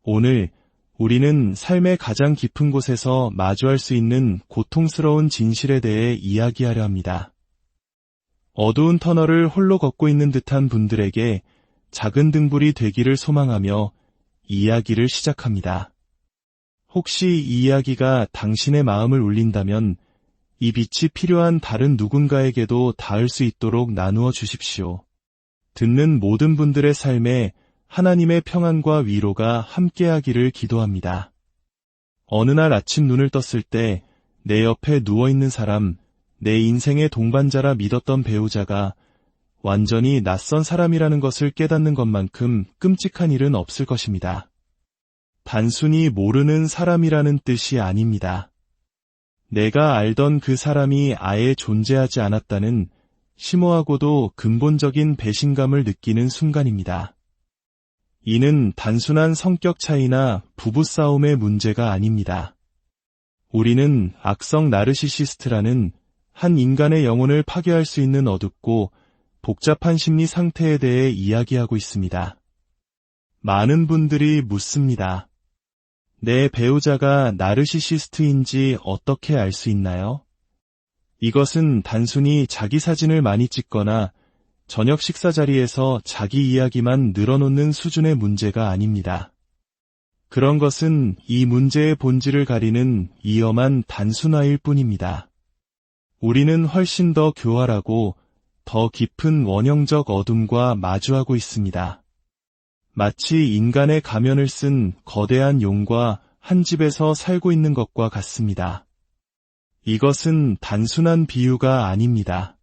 오늘 우리는 삶의 가장 깊은 곳에서 마주할 수 있는 고통스러운 진실에 대해 이야기하려 합니다. 어두운 터널을 홀로 걷고 있는 듯한 분들에게 작은 등불이 되기를 소망하며 이야기를 시작합니다. 혹시 이 이야기가 당신의 마음을 울린다면 이 빛이 필요한 다른 누군가에게도 닿을 수 있도록 나누어 주십시오. 듣는 모든 분들의 삶에 하나님의 평안과 위로가 함께하기를 기도합니다. 어느 날 아침 눈을 떴을 때 내 옆에 누워있는 사람, 내 인생의 동반자라 믿었던 배우자가 완전히 낯선 사람이라는 것을 깨닫는 것만큼 끔찍한 일은 없을 것입니다. 단순히 모르는 사람이라는 뜻이 아닙니다. 내가 알던 그 사람이 아예 존재하지 않았다는 심오하고도 근본적인 배신감을 느끼는 순간입니다. 이는 단순한 성격 차이나 부부싸움의 문제가 아닙니다. 우리는 악성 나르시시스트라는 한 인간의 영혼을 파괴할 수 있는 어둡고 복잡한 심리 상태에 대해 이야기하고 있습니다. 많은 분들이 묻습니다. 내 배우자가 나르시시스트인지 어떻게 알 수 있나요? 이것은 단순히 자기 사진을 많이 찍거나 저녁 식사 자리에서 자기 이야기만 늘어놓는 수준의 문제가 아닙니다. 그런 것은 이 문제의 본질을 가리는 위험한 단순화일 뿐입니다. 우리는 훨씬 더 교활하고 더 깊은 원형적 어둠과 마주하고 있습니다. 마치 인간의 가면을 쓴 거대한 용과 한 집에서 살고 있는 것과 같습니다. 이것은 단순한 비유가 아닙니다.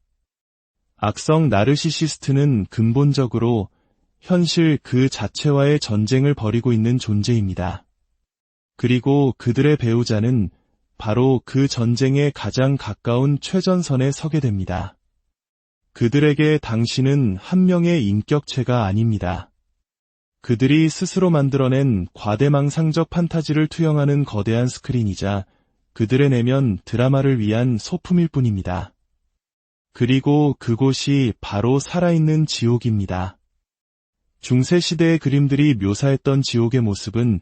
악성 나르시시스트는 근본적으로 현실 그 자체와의 전쟁을 벌이고 있는 존재입니다. 그리고 그들의 배우자는 바로 그 전쟁에 가장 가까운 최전선에 서게 됩니다. 그들에게 당신은 한 명의 인격체가 아닙니다. 그들이 스스로 만들어낸 과대망상적 판타지를 투영하는 거대한 스크린이자 그들의 내면 드라마를 위한 소품일 뿐입니다. 그리고 그곳이 바로 살아있는 지옥입니다. 중세시대의 그림들이 묘사했던 지옥의 모습은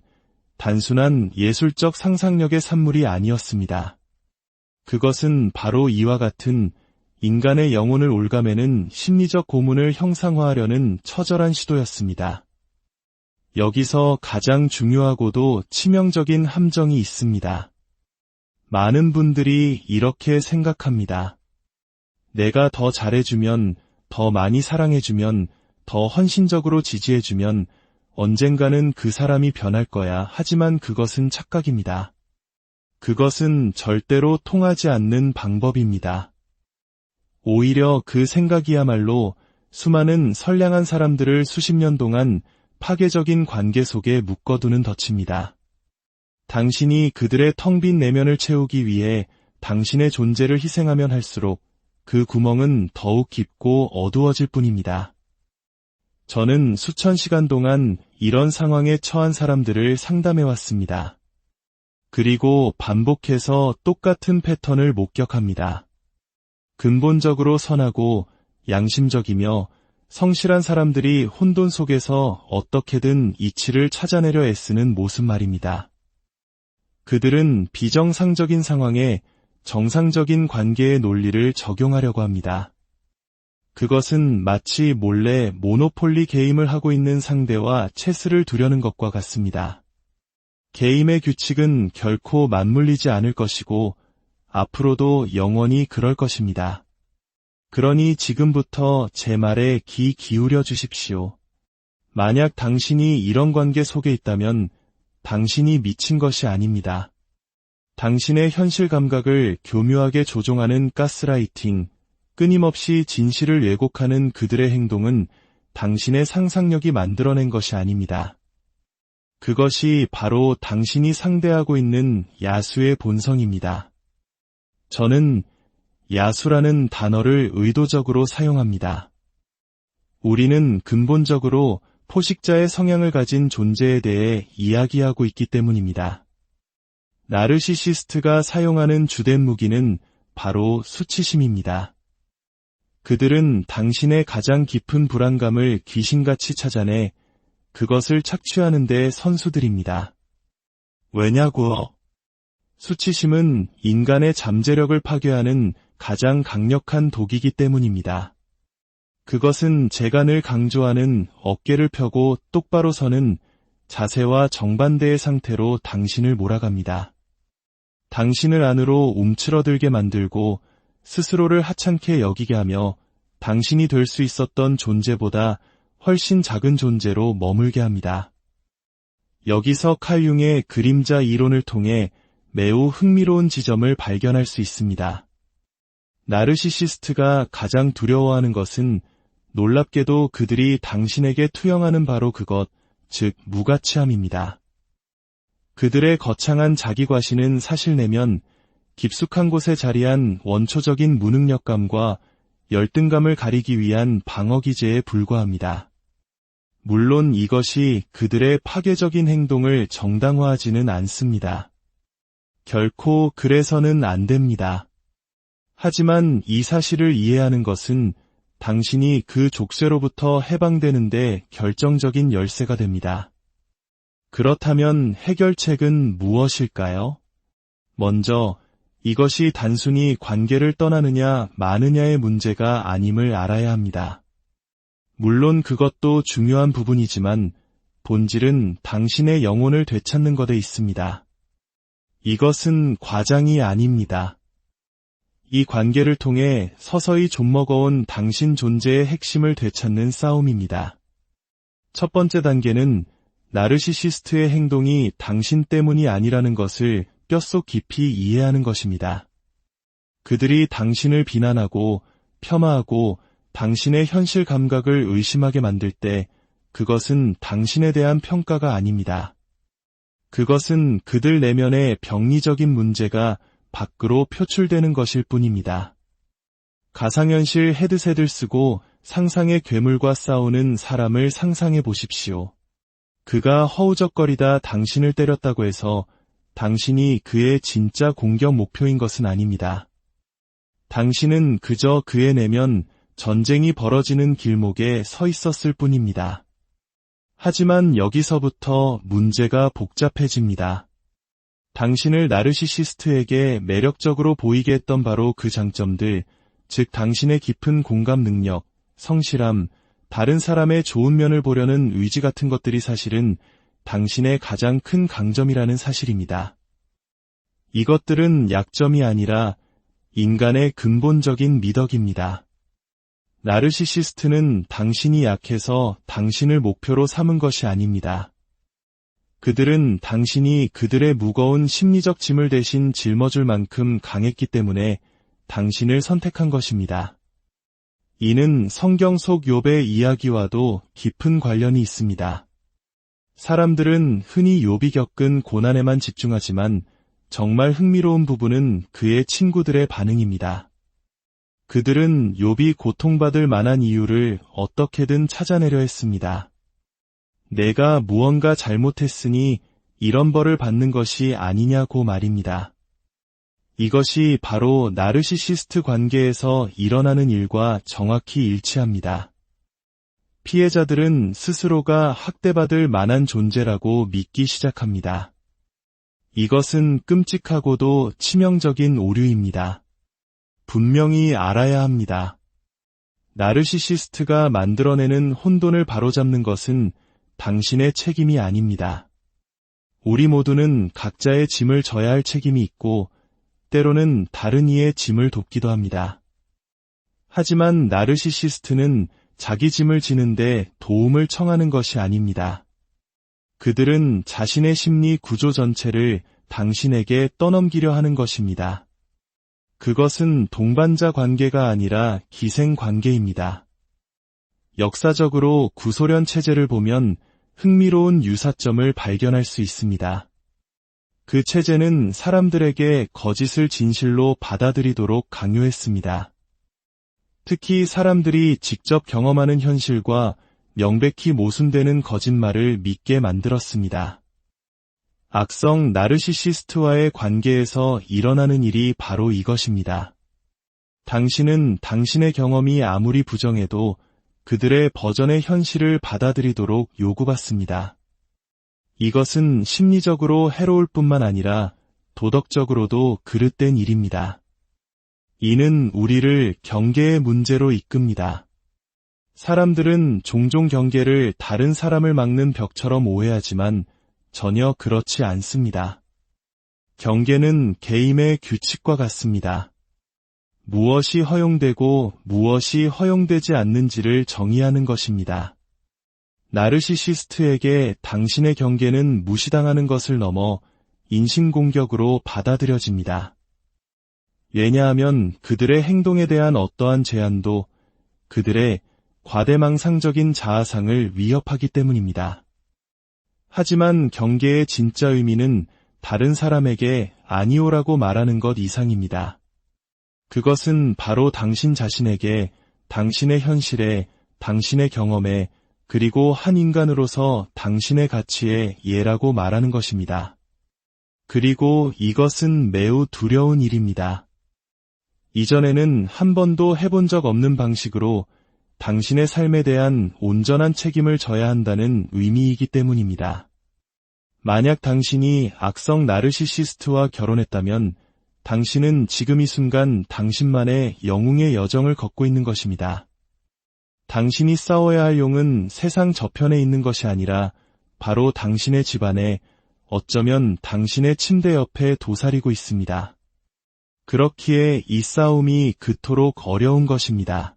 단순한 예술적 상상력의 산물이 아니었습니다. 그것은 바로 이와 같은 인간의 영혼을 올가매는 심리적 고문을 형상화하려는 처절한 시도였습니다. 여기서 가장 중요하고도 치명적인 함정이 있습니다. 많은 분들이 이렇게 생각합니다. 내가 더 잘해주면, 더 많이 사랑해주면, 더 헌신적으로 지지해주면 언젠가는 그 사람이 변할 거야. 하지만 그것은 착각입니다. 그것은 절대로 통하지 않는 방법입니다. 오히려 그 생각이야말로 수많은 선량한 사람들을 수십 년 동안 파괴적인 관계 속에 묶어두는 덫입니다. 당신이 그들의 텅 빈 내면을 채우기 위해 당신의 존재를 희생하면 할수록 그 구멍은 더욱 깊고 어두워질 뿐입니다. 저는 수천 시간 동안 이런 상황에 처한 사람들을 상담해왔습니다. 그리고 반복해서 똑같은 패턴을 목격합니다. 근본적으로 선하고 양심적이며 성실한 사람들이 혼돈 속에서 어떻게든 이치를 찾아내려 애쓰는 모습 말입니다. 그들은 비정상적인 상황에 정상적인 관계의 논리를 적용하려고 합니다. 그것은 마치 몰래 모노폴리 게임을 하고 있는 상대와 체스를 두려는 것과 같습니다. 게임의 규칙은 결코 맞물리지 않을 것이고 앞으로도 영원히 그럴 것입니다. 그러니 지금부터 제 말에 귀 기울여 주십시오. 만약 당신이 이런 관계 속에 있다면 당신이 미친 것이 아닙니다. 당신의 현실 감각을 교묘하게 조종하는 가스라이팅, 끊임없이 진실을 왜곡하는 그들의 행동은 당신의 상상력이 만들어낸 것이 아닙니다. 그것이 바로 당신이 상대하고 있는 야수의 본성입니다. 저는 야수라는 단어를 의도적으로 사용합니다. 우리는 근본적으로 포식자의 성향을 가진 존재에 대해 이야기하고 있기 때문입니다. 나르시시스트가 사용하는 주된 무기는 바로 수치심입니다. 그들은 당신의 가장 깊은 불안감을 귀신같이 찾아내 그것을 착취하는 데 선수들입니다. 왜냐고요? 수치심은 인간의 잠재력을 파괴하는 가장 강력한 독이기 때문입니다. 그것은 제가 늘 강조하는 어깨를 펴고 똑바로 서는 자세와 정반대의 상태로 당신을 몰아갑니다. 당신을 안으로 움츠러들게 만들고 스스로를 하찮게 여기게 하며 당신이 될 수 있었던 존재보다 훨씬 작은 존재로 머물게 합니다. 여기서 칼 융의 그림자 이론을 통해 매우 흥미로운 지점을 발견할 수 있습니다. 나르시시스트가 가장 두려워하는 것은 놀랍게도 그들이 당신에게 투영하는 바로 그것, 즉 무가치함입니다. 그들의 거창한 자기과시는 사실 내면 깊숙한 곳에 자리한 원초적인 무능력감과 열등감을 가리기 위한 방어기제에 불과합니다. 물론 이것이 그들의 파괴적인 행동을 정당화하지는 않습니다. 결코 그래서는 안 됩니다. 하지만 이 사실을 이해하는 것은 당신이 그 족쇄로부터 해방되는데 결정적인 열쇠가 됩니다. 그렇다면 해결책은 무엇일까요? 먼저 이것이 단순히 관계를 떠나느냐 마느냐의 문제가 아님을 알아야 합니다. 물론 그것도 중요한 부분이지만 본질은 당신의 영혼을 되찾는 것에 있습니다. 이것은 과장이 아닙니다. 이 관계를 통해 서서히 좀먹어온 당신 존재의 핵심을 되찾는 싸움입니다. 첫 번째 단계는 나르시시스트의 행동이 당신 때문이 아니라는 것을 뼛속 깊이 이해하는 것입니다. 그들이 당신을 비난하고 폄하하고 당신의 현실 감각을 의심하게 만들 때 그것은 당신에 대한 평가가 아닙니다. 그것은 그들 내면의 병리적인 문제가 밖으로 표출되는 것일 뿐입니다. 가상현실 헤드셋을 쓰고 상상의 괴물과 싸우는 사람을 상상해 보십시오. 그가 허우적거리다 당신을 때렸다고 해서 당신이 그의 진짜 공격 목표인 것은 아닙니다. 당신은 그저 그의 내면 전쟁이 벌어지는 길목에 서 있었을 뿐입니다. 하지만 여기서부터 문제가 복잡해집니다. 당신을 나르시시스트에게 매력적으로 보이게 했던 바로 그 장점들, 즉 당신의 깊은 공감 능력, 성실함, 다른 사람의 좋은 면을 보려는 의지 같은 것들이 사실은 당신의 가장 큰 강점이라는 사실입니다. 이것들은 약점이 아니라 인간의 근본적인 미덕입니다. 나르시시스트는 당신이 약해서 당신을 목표로 삼은 것이 아닙니다. 그들은 당신이 그들의 무거운 심리적 짐을 대신 짊어줄 만큼 강했기 때문에 당신을 선택한 것입니다. 이는 성경 속 욥의 이야기와도 깊은 관련이 있습니다. 사람들은 흔히 욥이 겪은 고난에만 집중하지만 정말 흥미로운 부분은 그의 친구들의 반응입니다. 그들은 욥이 고통받을 만한 이유를 어떻게든 찾아내려 했습니다. 내가 무언가 잘못했으니 이런 벌을 받는 것이 아니냐고 말입니다. 이것이 바로 나르시시스트 관계에서 일어나는 일과 정확히 일치합니다. 피해자들은 스스로가 학대받을 만한 존재라고 믿기 시작합니다. 이것은 끔찍하고도 치명적인 오류입니다. 분명히 알아야 합니다. 나르시시스트가 만들어내는 혼돈을 바로잡는 것은 당신의 책임이 아닙니다. 우리 모두는 각자의 짐을 져야 할 책임이 있고 때로는 다른 이의 짐을 돕기도 합니다. 하지만 나르시시스트는 자기 짐을 지는데 도움을 청하는 것이 아닙니다. 그들은 자신의 심리 구조 전체를 당신에게 떠넘기려 하는 것입니다. 그것은 동반자 관계가 아니라 기생 관계입니다. 역사적으로 구소련 체제를 보면 흥미로운 유사점을 발견할 수 있습니다. 그 체제는 사람들에게 거짓을 진실로 받아들이도록 강요했습니다. 특히 사람들이 직접 경험하는 현실과 명백히 모순되는 거짓말을 믿게 만들었습니다. 악성 나르시시스트와의 관계에서 일어나는 일이 바로 이것입니다. 당신은 당신의 경험이 아무리 부정해도 그들의 버전의 현실을 받아들이도록 요구받습니다. 이것은 심리적으로 해로울 뿐만 아니라 도덕적으로도 그릇된 일입니다. 이는 우리를 경계의 문제로 이끕니다. 사람들은 종종 경계를 다른 사람을 막는 벽처럼 오해하지만 전혀 그렇지 않습니다. 경계는 게임의 규칙과 같습니다. 무엇이 허용되고 무엇이 허용되지 않는지를 정의하는 것입니다. 나르시시스트에게 당신의 경계는 무시당하는 것을 넘어 인신공격으로 받아들여집니다. 왜냐하면 그들의 행동에 대한 어떠한 제한도 그들의 과대망상적인 자아상을 위협하기 때문입니다. 하지만 경계의 진짜 의미는 다른 사람에게 아니오라고 말하는 것 이상입니다. 그것은 바로 당신 자신에게, 당신의 현실에, 당신의 경험에, 그리고 한 인간으로서 당신의 가치에 예라고 말하는 것입니다. 그리고 이것은 매우 두려운 일입니다. 이전에는 한 번도 해본 적 없는 방식으로 당신의 삶에 대한 온전한 책임을 져야 한다는 의미이기 때문입니다. 만약 당신이 악성 나르시시스트와 결혼했다면 당신은 지금 이 순간 당신만의 영웅의 여정을 걷고 있는 것입니다. 당신이 싸워야 할 용은 세상 저편에 있는 것이 아니라 바로 당신의 집안에, 어쩌면 당신의 침대 옆에 도사리고 있습니다. 그렇기에 이 싸움이 그토록 어려운 것입니다.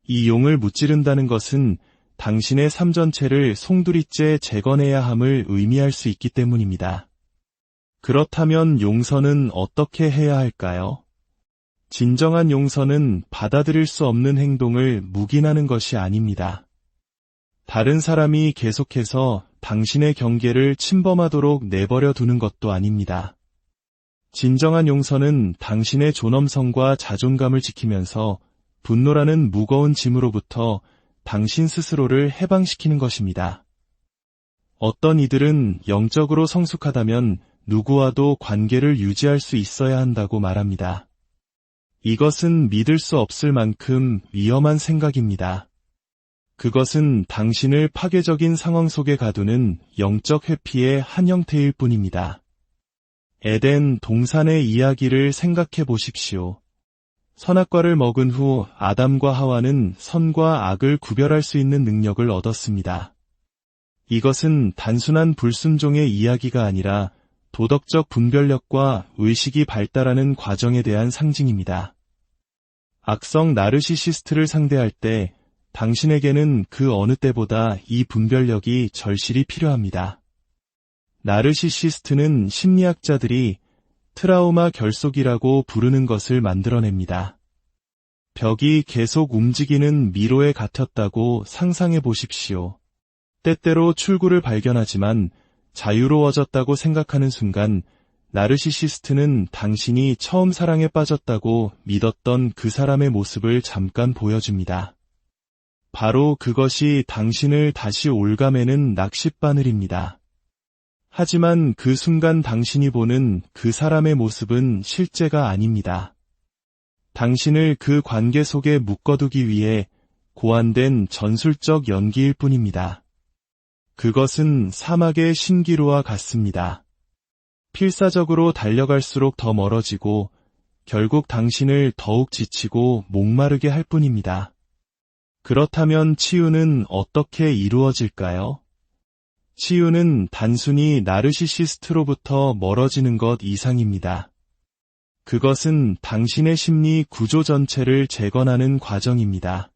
이 용을 무찌른다는 것은 당신의 삶 전체를 송두리째 재건해야 함을 의미할 수 있기 때문입니다. 그렇다면 용서는 어떻게 해야 할까요? 진정한 용서는 받아들일 수 없는 행동을 묵인하는 것이 아닙니다. 다른 사람이 계속해서 당신의 경계를 침범하도록 내버려 두는 것도 아닙니다. 진정한 용서는 당신의 존엄성과 자존감을 지키면서 분노라는 무거운 짐으로부터 당신 스스로를 해방시키는 것입니다. 어떤 이들은 영적으로 성숙하다면 누구와도 관계를 유지할 수 있어야 한다고 말합니다. 이것은 믿을 수 없을 만큼 위험한 생각입니다. 그것은 당신을 파괴적인 상황 속에 가두는 영적 회피의 한 형태일 뿐입니다. 에덴 동산의 이야기를 생각해 보십시오. 선악과를 먹은 후 아담과 하와는 선과 악을 구별할 수 있는 능력을 얻었습니다. 이것은 단순한 불순종의 이야기가 아니라 도덕적 분별력과 의식이 발달하는 과정에 대한 상징입니다. 악성 나르시시스트를 상대할 때 당신에게는 그 어느 때보다 이 분별력이 절실히 필요합니다. 나르시시스트는 심리학자들이 트라우마 결속이라고 부르는 것을 만들어냅니다. 벽이 계속 움직이는 미로에 갇혔다고 상상해 보십시오. 때때로 출구를 발견하지만 자유로워졌다고 생각하는 순간 나르시시스트는 당신이 처음 사랑에 빠졌다고 믿었던 그 사람의 모습을 잠깐 보여줍니다. 바로 그것이 당신을 다시 올가매는 낚싯바늘입니다. 하지만 그 순간 당신이 보는 그 사람의 모습은 실제가 아닙니다. 당신을 그 관계 속에 묶어두기 위해 고안된 전술적 연기일 뿐입니다. 그것은 사막의 신기루와 같습니다. 필사적으로 달려갈수록 더 멀어지고 결국 당신을 더욱 지치고 목마르게 할 뿐입니다. 그렇다면 치유는 어떻게 이루어질까요? 치유는 단순히 나르시시스트로부터 멀어지는 것 이상입니다. 그것은 당신의 심리 구조 전체를 재건하는 과정입니다.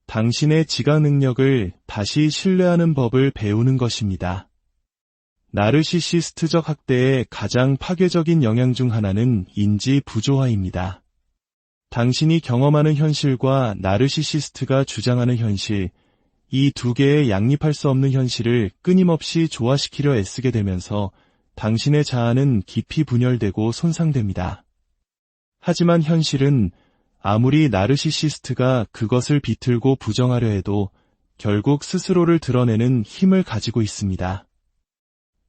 당신의 지각 능력을 다시 신뢰하는 법을 배우는 것입니다. 나르시시스트적 학대의 가장 파괴적인 영향 중 하나는 인지 부조화입니다. 당신이 경험하는 현실과 나르시시스트가 주장하는 현실, 이 두 개의 양립할 수 없는 현실을 끊임없이 조화시키려 애쓰게 되면서 당신의 자아는 깊이 분열되고 손상됩니다. 하지만 현실은 아무리 나르시시스트가 그것을 비틀고 부정하려 해도 결국 스스로를 드러내는 힘을 가지고 있습니다.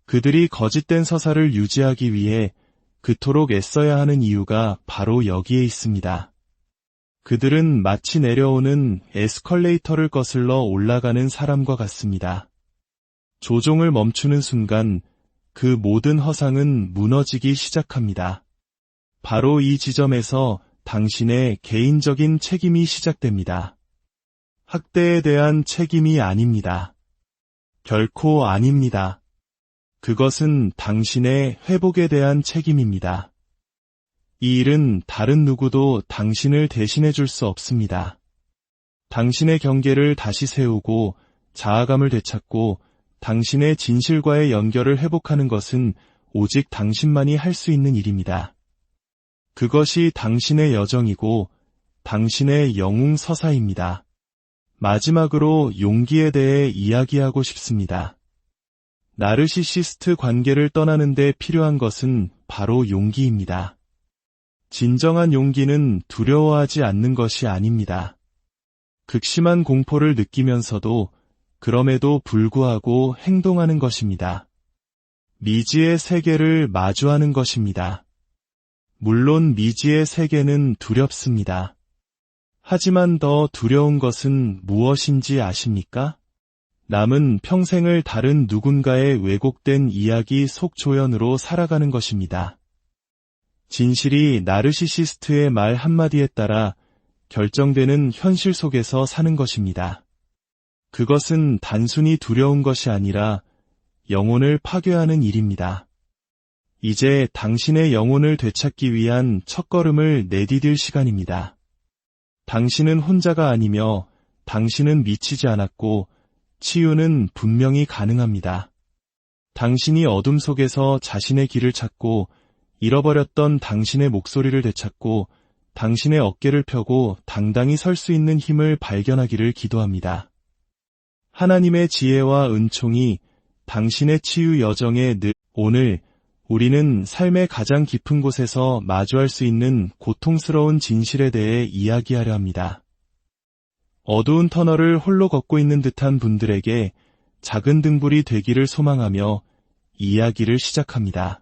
그들이 거짓된 서사를 유지하기 위해 그토록 애써야 하는 이유가 바로 여기에 있습니다. 그들은 마치 내려오는 에스컬레이터를 거슬러 올라가는 사람과 같습니다. 조종을 멈추는 순간 그 모든 허상은 무너지기 시작합니다. 바로 이 지점에서 당신의 개인적인 책임이 시작됩니다. 학대에 대한 책임이 아닙니다. 결코 아닙니다. 그것은 당신의 회복에 대한 책임입니다. 이 일은 다른 누구도 당신을 대신해 줄 수 없습니다. 당신의 경계를 다시 세우고 자아감을 되찾고 당신의 진실과의 연결을 회복하는 것은 오직 당신만이 할 수 있는 일입니다. 그것이 당신의 여정이고 당신의 영웅 서사입니다. 마지막으로 용기에 대해 이야기하고 싶습니다. 나르시시스트 관계를 떠나는 데 필요한 것은 바로 용기입니다. 진정한 용기는 두려워하지 않는 것이 아닙니다. 극심한 공포를 느끼면서도 그럼에도 불구하고 행동하는 것입니다. 미지의 세계를 마주하는 것입니다. 물론 미지의 세계는 두렵습니다. 하지만 더 두려운 것은 무엇인지 아십니까? 남은 평생을 다른 누군가의 왜곡된 이야기 속조연으로 살아가는 것입니다. 진실이 나르시시스트의 말 한마디에 따라 결정되는 현실 속에서 사는 것입니다. 그것은 단순히 두려운 것이 아니라 영혼을 파괴하는 일입니다. 이제 당신의 영혼을 되찾기 위한 첫걸음을 내디딜 시간입니다. 당신은 혼자가 아니며 당신은 미치지 않았고 치유는 분명히 가능합니다. 당신이 어둠 속에서 자신의 길을 찾고 잃어버렸던 당신의 목소리를 되찾고 당신의 어깨를 펴고 당당히 설 수 있는 힘을 발견하기를 기도합니다. 하나님의 지혜와 은총이 당신의 치유 여정에 오늘 우리는 삶의 가장 깊은 곳에서 마주할 수 있는 고통스러운 진실에 대해 이야기하려 합니다. 어두운 터널을 홀로 걷고 있는 듯한 분들에게 작은 등불이 되기를 소망하며 이야기를 시작합니다.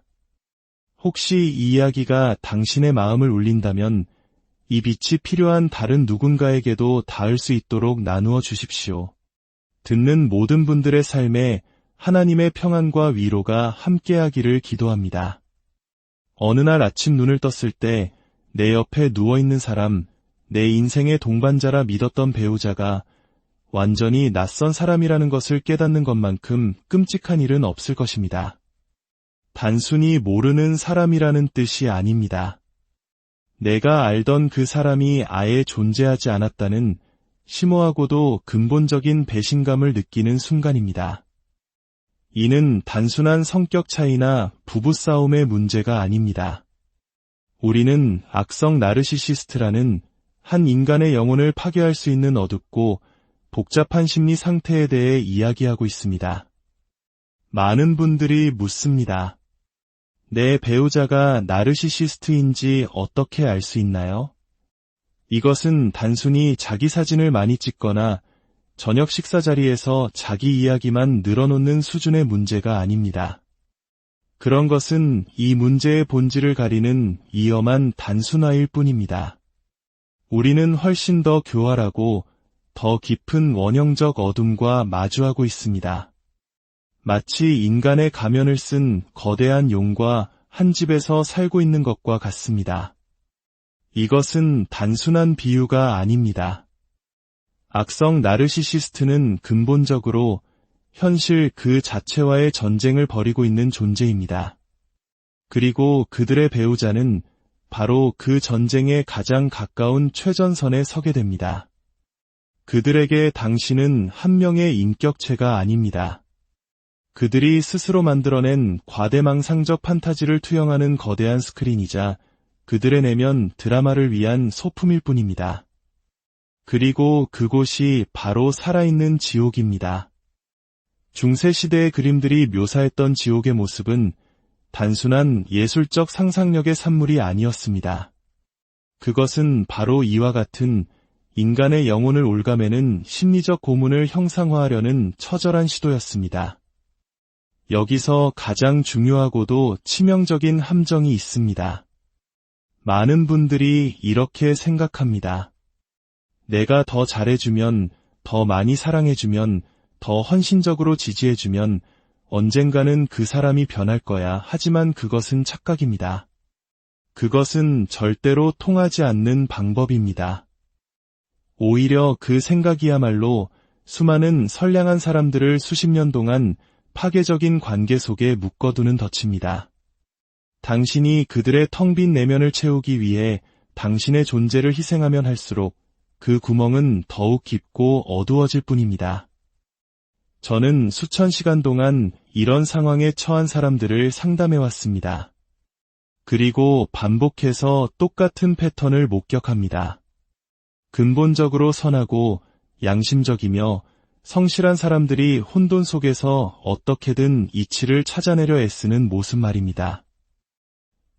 혹시 이 이야기가 당신의 마음을 울린다면 이 빛이 필요한 다른 누군가에게도 닿을 수 있도록 나누어 주십시오. 듣는 모든 분들의 삶에 하나님의 평안과 위로가 함께하기를 기도합니다. 어느 날 아침 눈을 떴을 때 내 옆에 누워있는 사람, 내 인생의 동반자라 믿었던 배우자가 완전히 낯선 사람이라는 것을 깨닫는 것만큼 끔찍한 일은 없을 것입니다. 단순히 모르는 사람이라는 뜻이 아닙니다. 내가 알던 그 사람이 아예 존재하지 않았다는 심오하고도 근본적인 배신감을 느끼는 순간입니다. 이는 단순한 성격 차이나 부부싸움의 문제가 아닙니다. 우리는 악성 나르시시스트라는 한 인간의 영혼을 파괴할 수 있는 어둡고 복잡한 심리 상태에 대해 이야기하고 있습니다. 많은 분들이 묻습니다. 내 배우자가 나르시시스트인지 어떻게 알 수 있나요? 이것은 단순히 자기 사진을 많이 찍거나 저녁 식사 자리에서 자기 이야기만 늘어놓는 수준의 문제가 아닙니다. 그런 것은 이 문제의 본질을 가리는 위험한 단순화일 뿐입니다. 우리는 훨씬 더 교활하고 더 깊은 원형적 어둠과 마주하고 있습니다. 마치 인간의 가면을 쓴 거대한 용과 한 집에서 살고 있는 것과 같습니다. 이것은 단순한 비유가 아닙니다. 악성 나르시시스트는 근본적으로 현실 그 자체와의 전쟁을 벌이고 있는 존재입니다. 그리고 그들의 배우자는 바로 그 전쟁에 가장 가까운 최전선에 서게 됩니다. 그들에게 당신은 한 명의 인격체가 아닙니다. 그들이 스스로 만들어낸 과대망상적 판타지를 투영하는 거대한 스크린이자 그들의 내면 드라마를 위한 소품일 뿐입니다. 그리고 그곳이 바로 살아있는 지옥입니다. 중세시대의 그림들이 묘사했던 지옥의 모습은 단순한 예술적 상상력의 산물이 아니었습니다. 그것은 바로 이와 같은 인간의 영혼을 올가매는 심리적 고문을 형상화하려는 처절한 시도였습니다. 여기서 가장 중요하고도 치명적인 함정이 있습니다. 많은 분들이 이렇게 생각합니다. 내가 더 잘해주면, 더 많이 사랑해주면, 더 헌신적으로 지지해주면 언젠가는 그 사람이 변할 거야. 하지만 그것은 착각입니다. 그것은 절대로 통하지 않는 방법입니다. 오히려 그 생각이야말로 수많은 선량한 사람들을 수십 년 동안 파괴적인 관계 속에 묶어두는 덫입니다. 당신이 그들의 텅 빈 내면을 채우기 위해 당신의 존재를 희생하면 할수록 그 구멍은 더욱 깊고 어두워질 뿐입니다. 저는 수천 시간 동안 이런 상황에 처한 사람들을 상담해왔습니다. 그리고 반복해서 똑같은 패턴을 목격합니다. 근본적으로 선하고 양심적이며 성실한 사람들이 혼돈 속에서 어떻게든 이치를 찾아내려 애쓰는 모습 말입니다.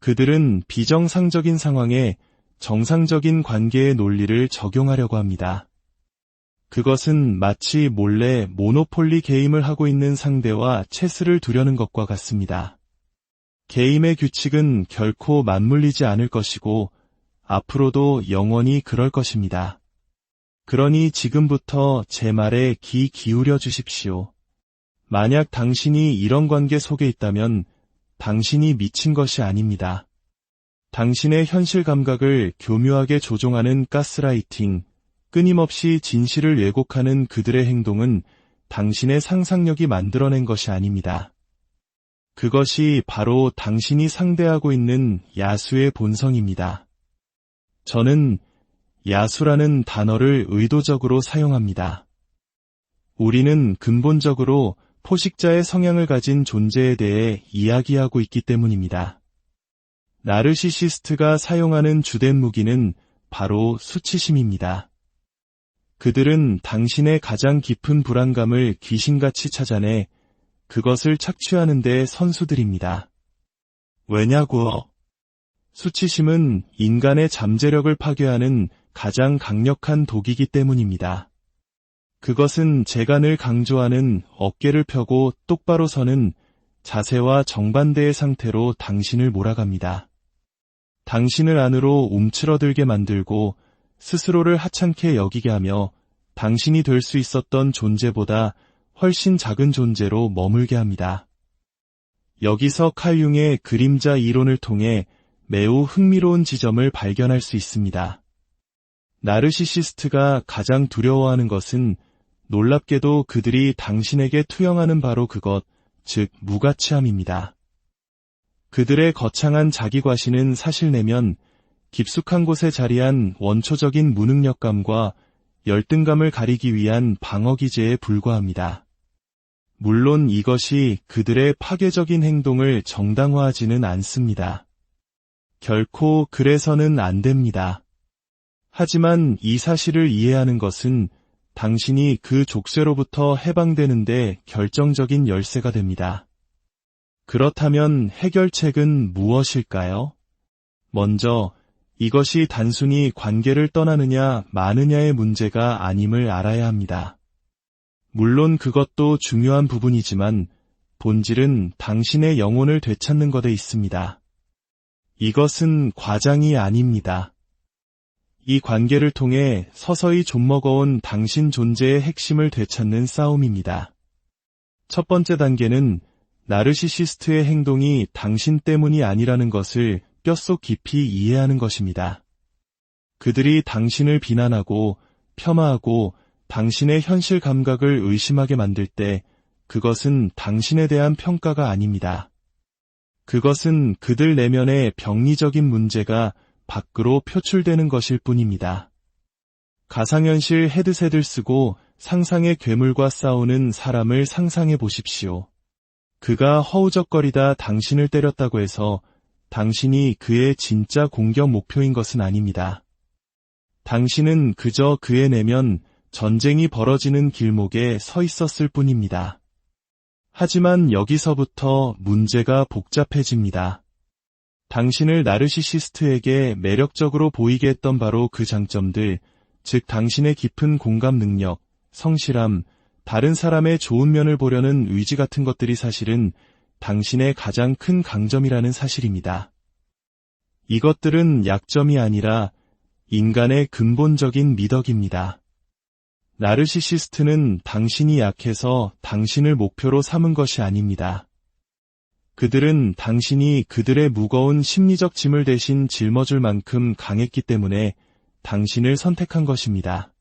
그들은 비정상적인 상황에 정상적인 관계의 논리를 적용하려고 합니다. 그것은 마치 몰래 모노폴리 게임을 하고 있는 상대와 체스를 두려는 것과 같습니다. 게임의 규칙은 결코 맞물리지 않을 것이고 앞으로도 영원히 그럴 것입니다. 그러니 지금부터 제 말에 귀 기울여 주십시오. 만약 당신이 이런 관계 속에 있다면 당신이 미친 것이 아닙니다. 당신의 현실 감각을 교묘하게 조종하는 가스라이팅, 끊임없이 진실을 왜곡하는 그들의 행동은 당신의 상상력이 만들어낸 것이 아닙니다. 그것이 바로 당신이 상대하고 있는 야수의 본성입니다. 저는 야수라는 단어를 의도적으로 사용합니다. 우리는 근본적으로 포식자의 성향을 가진 존재에 대해 이야기하고 있기 때문입니다. 나르시시스트가 사용하는 주된 무기는 바로 수치심입니다. 그들은 당신의 가장 깊은 불안감을 귀신같이 찾아내 그것을 착취하는 데 선수들입니다. 왜냐고? 수치심은 인간의 잠재력을 파괴하는 가장 강력한 독이기 때문입니다. 그것은 제가 늘 강조하는 어깨를 펴고 똑바로 서는 자세와 정반대의 상태로 당신을 몰아갑니다. 당신을 안으로 움츠러들게 만들고 스스로를 하찮게 여기게 하며 당신이 될 수 있었던 존재보다 훨씬 작은 존재로 머물게 합니다. 여기서 칼 융의 그림자 이론을 통해 매우 흥미로운 지점을 발견할 수 있습니다. 나르시시스트가 가장 두려워하는 것은 놀랍게도 그들이 당신에게 투영하는 바로 그것, 즉 무가치함입니다. 그들의 거창한 자기과시는 사실 내면 깊숙한 곳에 자리한 원초적인 무능력감과 열등감을 가리기 위한 방어기제에 불과합니다. 물론 이것이 그들의 파괴적인 행동을 정당화하지는 않습니다. 결코 그래서는 안 됩니다. 하지만 이 사실을 이해하는 것은 당신이 그 족쇄로부터 해방되는데 결정적인 열쇠가 됩니다. 그렇다면 해결책은 무엇일까요? 먼저 이것이 단순히 관계를 떠나느냐 마느냐의 문제가 아님을 알아야 합니다. 물론 그것도 중요한 부분이지만 본질은 당신의 영혼을 되찾는 것에 있습니다. 이것은 과장이 아닙니다. 이 관계를 통해 서서히 좀먹어온 당신 존재의 핵심을 되찾는 싸움입니다. 첫 번째 단계는 나르시시스트의 행동이 당신 때문이 아니라는 것을 뼛속 깊이 이해하는 것입니다. 그들이 당신을 비난하고 폄하하고 당신의 현실 감각을 의심하게 만들 때 그것은 당신에 대한 평가가 아닙니다. 그것은 그들 내면의 병리적인 문제가 밖으로 표출되는 것일 뿐입니다. 가상현실 헤드셋을 쓰고 상상의 괴물과 싸우는 사람을 상상해 보십시오. 그가 허우적거리다 당신을 때렸다고 해서 당신이 그의 진짜 공격 목표인 것은 아닙니다. 당신은 그저 그의 내면 전쟁이 벌어지는 길목에 서 있었을 뿐입니다. 하지만 여기서부터 문제가 복잡해집니다. 당신을 나르시시스트에게 매력적으로 보이게 했던 바로 그 장점들, 즉 당신의 깊은 공감 능력, 성실함, 다른 사람의 좋은 면을 보려는 의지 같은 것들이 사실은 당신의 가장 큰 강점이라는 사실입니다. 이것들은 약점이 아니라 인간의 근본적인 미덕입니다. 나르시시스트는 당신이 약해서 당신을 목표로 삼은 것이 아닙니다. 그들은 당신이 그들의 무거운 심리적 짐을 대신 짊어질 만큼 강했기 때문에 당신을 선택한 것입니다.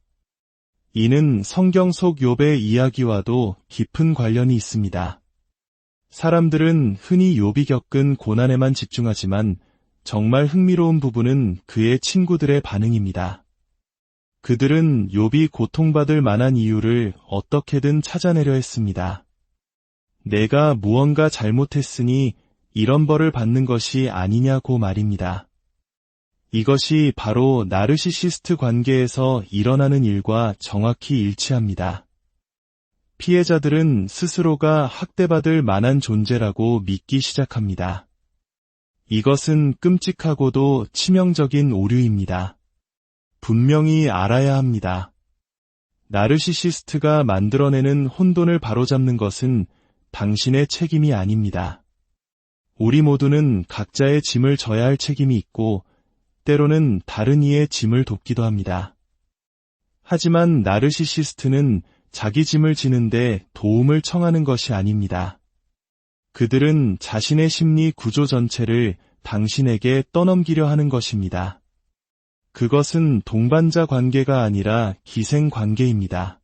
이는 성경 속 욥의 이야기와도 깊은 관련이 있습니다. 사람들은 흔히 욥이 겪은 고난에만 집중하지만 정말 흥미로운 부분은 그의 친구들의 반응입니다. 그들은 욥이 고통받을 만한 이유를 어떻게든 찾아내려 했습니다. 내가 무언가 잘못했으니 이런 벌을 받는 것이 아니냐고 말입니다. 이것이 바로 나르시시스트 관계에서 일어나는 일과 정확히 일치합니다. 피해자들은 스스로가 학대받을 만한 존재라고 믿기 시작합니다. 이것은 끔찍하고도 치명적인 오류입니다. 분명히 알아야 합니다. 나르시시스트가 만들어내는 혼돈을 바로잡는 것은 당신의 책임이 아닙니다. 우리 모두는 각자의 짐을 져야 할 책임이 있고 때로는 다른 이의 짐을 돕기도 합니다. 하지만 나르시시스트는 자기 짐을 지는데 도움을 청하는 것이 아닙니다. 그들은 자신의 심리 구조 전체를 당신에게 떠넘기려 하는 것입니다. 그것은 동반자 관계가 아니라 기생 관계입니다.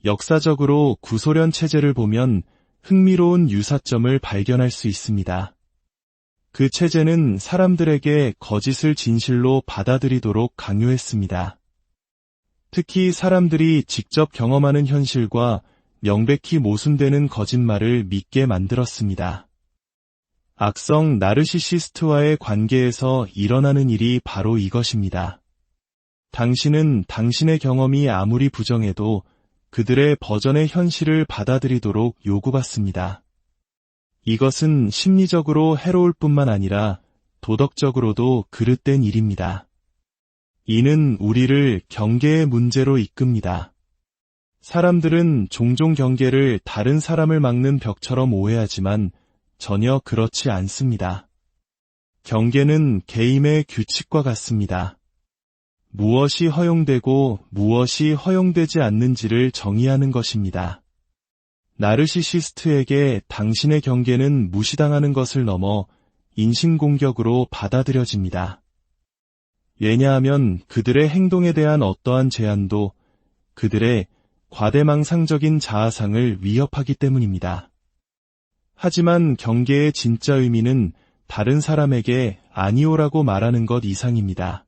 역사적으로 구소련 체제를 보면 흥미로운 유사점을 발견할 수 있습니다. 그 체제는 사람들에게 거짓을 진실로 받아들이도록 강요했습니다. 특히 사람들이 직접 경험하는 현실과 명백히 모순되는 거짓말을 믿게 만들었습니다. 악성 나르시시스트와의 관계에서 일어나는 일이 바로 이것입니다. 당신은 당신의 경험이 아무리 부정해도 그들의 버전의 현실을 받아들이도록 요구받습니다. 이것은 심리적으로 해로울 뿐만 아니라 도덕적으로도 그릇된 일입니다. 이는 우리를 경계의 문제로 이끕니다. 사람들은 종종 경계를 다른 사람을 막는 벽처럼 오해하지만 전혀 그렇지 않습니다. 경계는 게임의 규칙과 같습니다. 무엇이 허용되고 무엇이 허용되지 않는지를 정의하는 것입니다. 나르시시스트에게 당신의 경계는 무시당하는 것을 넘어 인신공격으로 받아들여집니다. 왜냐하면 그들의 행동에 대한 어떠한 제한도 그들의 과대망상적인 자아상을 위협하기 때문입니다. 하지만 경계의 진짜 의미는 다른 사람에게 아니오라고 말하는 것 이상입니다.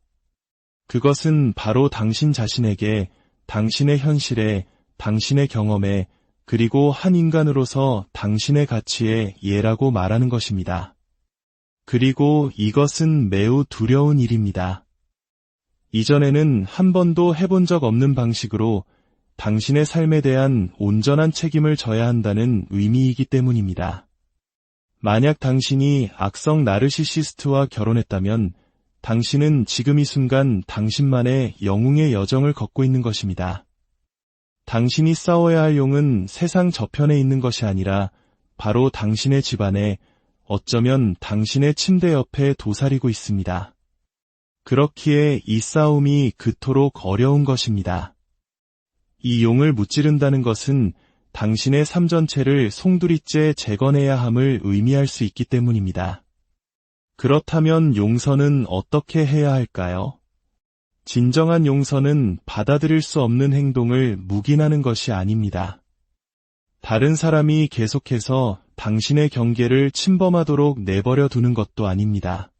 그것은 바로 당신 자신에게, 당신의 현실에, 당신의 경험에, 그리고 한 인간으로서 당신의 가치에 예라고 말하는 것입니다. 그리고 이것은 매우 두려운 일입니다. 이전에는 한 번도 해본 적 없는 방식으로 당신의 삶에 대한 온전한 책임을 져야 한다는 의미이기 때문입니다. 만약 당신이 악성 나르시시스트와 결혼했다면 당신은 지금 이 순간 당신만의 영웅의 여정을 걷고 있는 것입니다. 당신이 싸워야 할 용은 세상 저편에 있는 것이 아니라 바로 당신의 집안에, 어쩌면 당신의 침대 옆에 도사리고 있습니다. 그렇기에 이 싸움이 그토록 어려운 것입니다. 이 용을 무찌른다는 것은 당신의 삶 전체를 송두리째 재건해야 함을 의미할 수 있기 때문입니다. 그렇다면 용서는 어떻게 해야 할까요? 진정한 용서는 받아들일 수 없는 행동을 묵인하는 것이 아닙니다. 다른 사람이 계속해서 당신의 경계를 침범하도록 내버려 두는 것도 아닙니다.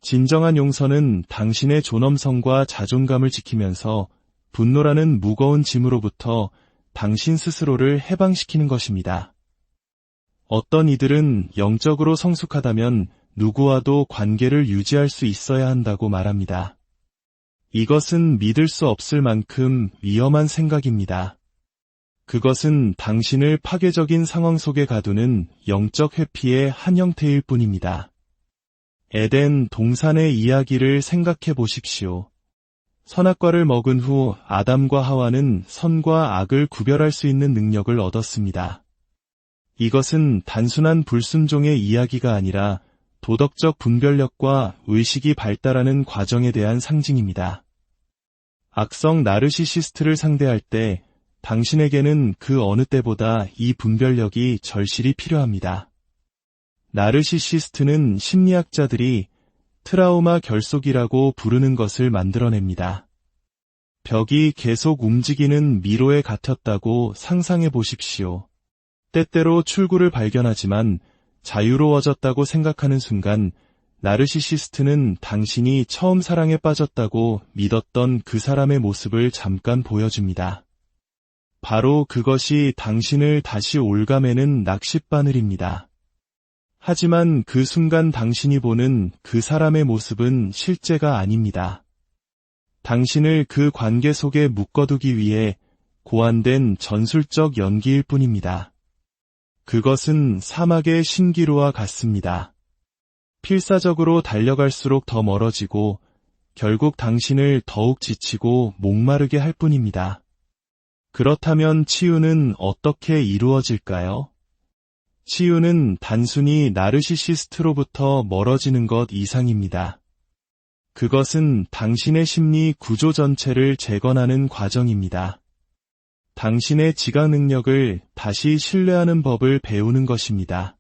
진정한 용서는 당신의 존엄성과 자존감을 지키면서 분노라는 무거운 짐으로부터 당신 스스로를 해방시키는 것입니다. 어떤 이들은 영적으로 성숙하다면 누구와도 관계를 유지할 수 있어야 한다고 말합니다. 이것은 믿을 수 없을 만큼 위험한 생각입니다. 그것은 당신을 파괴적인 상황 속에 가두는 영적 회피의 한 형태일 뿐입니다. 에덴 동산의 이야기를 생각해 보십시오. 선악과를 먹은 후 아담과 하와는 선과 악을 구별할 수 있는 능력을 얻었습니다. 이것은 단순한 불순종의 이야기가 아니라 도덕적 분별력과 의식이 발달하는 과정에 대한 상징입니다. 악성 나르시시스트를 상대할 때 당신에게는 그 어느 때보다 이 분별력이 절실히 필요합니다. 나르시시스트는 심리학자들이 트라우마 결속이라고 부르는 것을 만들어냅니다. 벽이 계속 움직이는 미로에 갇혔다고 상상해 보십시오. 때때로 출구를 발견하지만 자유로워졌다고 생각하는 순간 나르시시스트는 당신이 처음 사랑에 빠졌다고 믿었던 그 사람의 모습을 잠깐 보여줍니다. 바로 그것이 당신을 다시 올가매는 낚싯바늘입니다. 하지만 그 순간 당신이 보는 그 사람의 모습은 실제가 아닙니다. 당신을 그 관계 속에 묶어두기 위해 고안된 전술적 연기일 뿐입니다. 그것은 사막의 신기루와 같습니다. 필사적으로 달려갈수록 더 멀어지고 결국 당신을 더욱 지치고 목마르게 할 뿐입니다. 그렇다면 치유는 어떻게 이루어질까요? 치유는 단순히 나르시시스트로부터 멀어지는 것 이상입니다. 그것은 당신의 심리 구조 전체를 재건하는 과정입니다. 당신의 지각 능력을 다시 신뢰하는 법을 배우는 것입니다.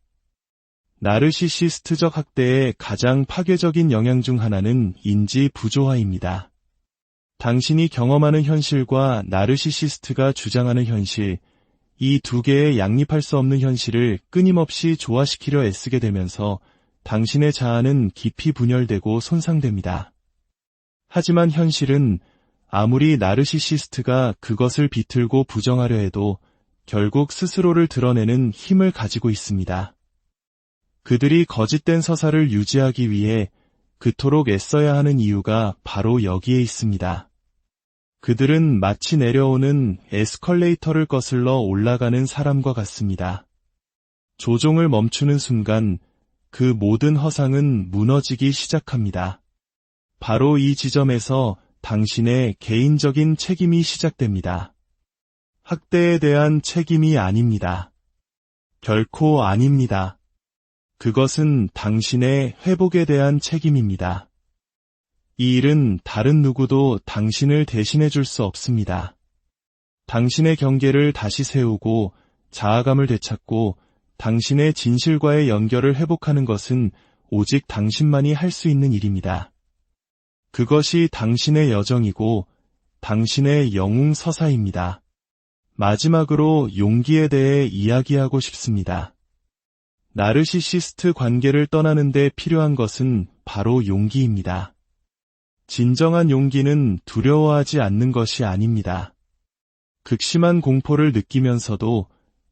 나르시시스트적 학대의 가장 파괴적인 영향 중 하나는 인지 부조화입니다. 당신이 경험하는 현실과 나르시시스트가 주장하는 현실, 이 두 개의 양립할 수 없는 현실을 끊임없이 조화시키려 애쓰게 되면서 당신의 자아는 깊이 분열되고 손상됩니다. 하지만 현실은 아무리 나르시시스트가 그것을 비틀고 부정하려 해도 결국 스스로를 드러내는 힘을 가지고 있습니다. 그들이 거짓된 서사를 유지하기 위해 그토록 애써야 하는 이유가 바로 여기에 있습니다. 그들은 마치 내려오는 에스컬레이터를 거슬러 올라가는 사람과 같습니다. 조종을 멈추는 순간 그 모든 허상은 무너지기 시작합니다. 바로 이 지점에서 당신의 개인적인 책임이 시작됩니다. 학대에 대한 책임이 아닙니다. 결코 아닙니다. 그것은 당신의 회복에 대한 책임입니다. 이 일은 다른 누구도 당신을 대신해 줄 수 없습니다. 당신의 경계를 다시 세우고 자아감을 되찾고 당신의 진실과의 연결을 회복하는 것은 오직 당신만이 할 수 있는 일입니다. 그것이 당신의 여정이고 당신의 영웅 서사입니다. 마지막으로 용기에 대해 이야기하고 싶습니다. 나르시시스트 관계를 떠나는 데 필요한 것은 바로 용기입니다. 진정한 용기는 두려워하지 않는 것이 아닙니다. 극심한 공포를 느끼면서도